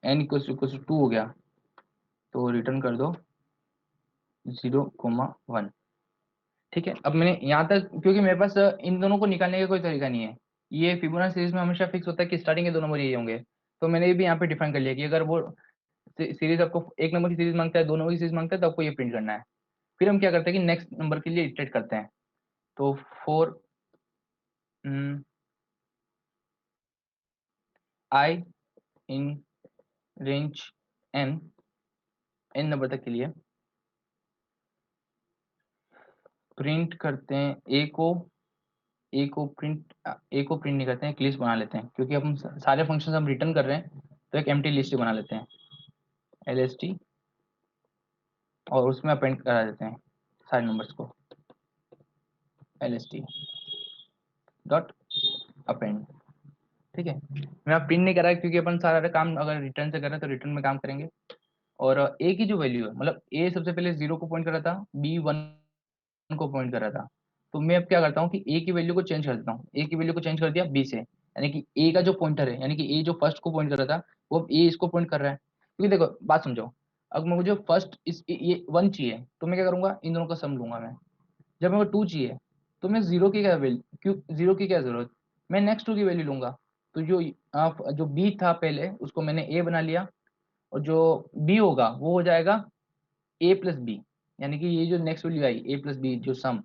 n इक्वल्स टू 2 हो गया तो रिटर्न कर दो 0, 1। ठीक है, अब मैंने यहाँ तक, क्योंकि मेरे पास इन दोनों को निकालने का कोई तरीका नहीं है। ये फिबोनाची सीरीज में हमेशा फिक्स होता है कि स्टार्टिंग के दो नंबर यही होंगे। तो मैंने ये भी यहाँ पे डिफाइन कर लिया कि अगर वो सीरीज आपको एक नंबर की सीरीज मांगता है, दो नंबर की सीरीज मांगता है, तो आपको ये प्रिंट करना है। फिर हम क्या करते हैं कि नेक्स्ट नंबर के लिए इटरेट करते हैं। तो for I in range N, N number तक के लिए प्रिंट करते हैं ए को प्रिंट नहीं करते हैं, एक लिस्ट बना लेते हैं, क्योंकि अब हम सारे फंक्शन हम रिटर्न कर रहे हैं, तो एक एम्प्टी लिस्ट बना लेते हैं, LST, और उसमें अपेंड करा देते हैं सारे नंबर्स को, LST डॉट अपेंड। ठीक है, मैं अब प्रिंट नहीं कर रहा है क्योंकि अपन सारा काम अगर रिटर्न से कर रहे हैं तो रिटर्न में काम करेंगे। और ए की जो वैल्यू है, मतलब ए सबसे पहले 0 को पॉइंट कर रहा था, बी 1 को पॉइंट कर रहा था। तो मैं अब क्या करता हूँ कि ए की वैल्यू को चेंज कर देता हूँ, ए की वैल्यू को चेंज कर दिया बी से, यानी कि ए का जो पॉइंटर है, यानी कि ए जो फर्स्ट को पॉइंट कर रहा था वो अब ए इसको पॉइंट कर रहा है। क्योंकि देखो बात समझो, अगर मुझे फर्स्ट इस ये 1 चाहिए तो मैं क्या करूंगा, इन दोनों का सम लूंगा मैं। जब मेरे को 2 चाहिए तो मैं 0 की क्या वैल्यू, क्यों 0 की क्या जरूरत, मैं नेक्स्ट 2 की वैल्यू लूंगा। तो जो बी था पहले उसको मैंने ए बना लिया, और जो बी होगा वो हो जाएगा ए प्लस बी, यानी कि ये जो नेक्स्ट वैल्यू आई ए प्लस बी जो सम,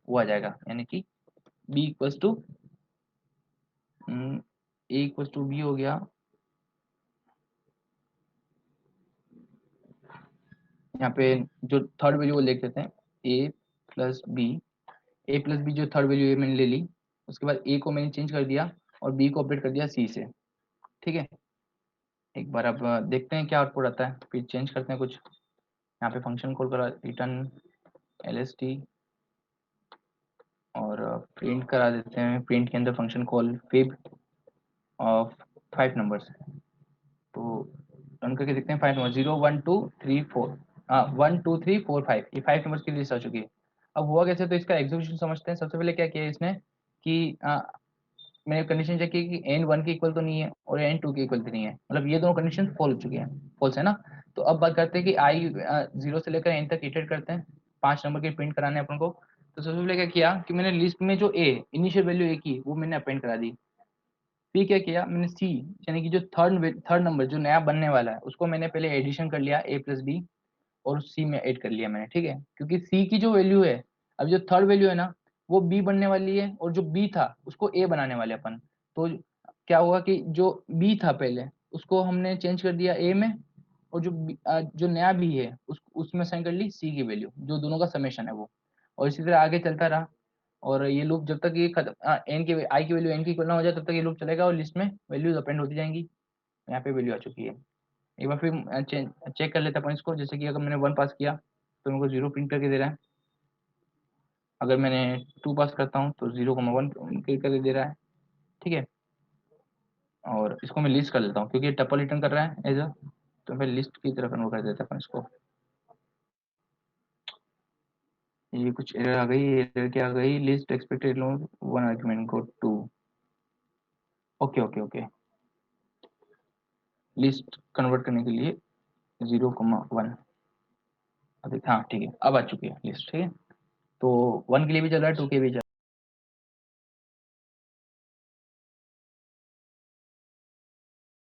वो आ जाएगा, यानी कि B equals to A equals to B हो गया। यहाँ पे जो थर्ड वैल्यू वो लिख देते हैं ए प्लस बी, ए प्लस बी जो थर्ड वैल्यू मैंने ले ली, उसके बाद ए को मैंने चेंज कर दिया और बी को अपडेट कर दिया सी से। ठीक है, एक बार अब देखते हैं क्या आउटपुट आता है, फिर चेंज करते हैं कुछ। यहाँ पे फंक्शन कॉल करा, रिटर्न LST, और प्रिंट करा देते हैं, प्रिंट के अंदर function call fib of 5 numbers. तो रन करके देखते हैं, 5 नंबर 0 1 2 3 4, हाँ 1 2 3 4 5, ये 5 नंबर्स की लिस्ट आ चुकी है। अब हुआ कैसे, तो इसका एग्जीक्यूशन समझते हैं। सबसे पहले क्या किया इसने कि मैंने कंडीशन चेक की कि n 1 के इक्वल तो नहीं है और n 2 के इक्वल तो नहीं है, मतलब ये दोनों कंडीशन फॉल हो चुकी हैं, फॉल्स है ना। तो अब बात करते हैं कि आई 0 से लेकर n तक इटरेट करते हैं, 5 नंबर के प्रिंट कराने हैं अपन को। तो सबसे पहले क्या किया कि मैंने लिस्ट में जो ए इनिशियल वैल्यू ए की वो मैंने अपेंड करा दी। फिर क्या किया मैंने सी, यानी कि जो थर्ड नंबर जो नया बनने वाला है उसको मैंने पहले एडिशन कर लिया ए प्लस बी, और सी में ऐड कर लिया मैंने, ठीक है, क्योंकि सी की जो वैल्यू है, अब जो थर्ड वैल्यू है ना वो बी बनने वाली है, और जो बी था उसको ए बनाने वाले अपन। तो क्या हुआ कि जो बी था पहले उसको हमने चेंज कर दिया ए में, और जो नया बी है उसमें साइन कर ली सी की वैल्यू, जो दोनों का समेशन है वो। और इसी तरह आगे चलता रहा, और ये लूप जब तक ये खत्म एन की आई की वैल्यू एन की इक्वल ना हो जाए तब तक ये लूप चलेगा, और लिस्ट में वैल्यूज अपेंड होती जाएंगी। यहाँ पे वैल्यू आ चुकी है। एक बार फिर चेक कर लेते हैं अपन इसको, जैसे कि अगर मैंने 1 पास किया तो मेरे को 0 प्रिंट करके दे रहा है। अगर मैंने 2 पास करता हूँ तो 0,1 प्रिंट करके दे रहा है, ठीक है। और इसको मैं लिस्ट कर लेता हूँ क्योंकि टपल रिटर्न कर रहा है एज अ, तो फिर लिस्ट की तरफ कन्वर्ट कर देते हैं अपन इसको। ये कुछ एरर आ गई, एरर क्या आ गई, लिस्ट एक्सपेक्टेड लोन 1 आर्गुमेंट को 2। Okay okay okay, list convert करने के लिए 0,1। अभी हाँ ठीक है, अब आ चुकी है लिस्ट, ठीक है। तो 1 के लिए भी चल रहा है, 2 के लिए भी चल रहा है।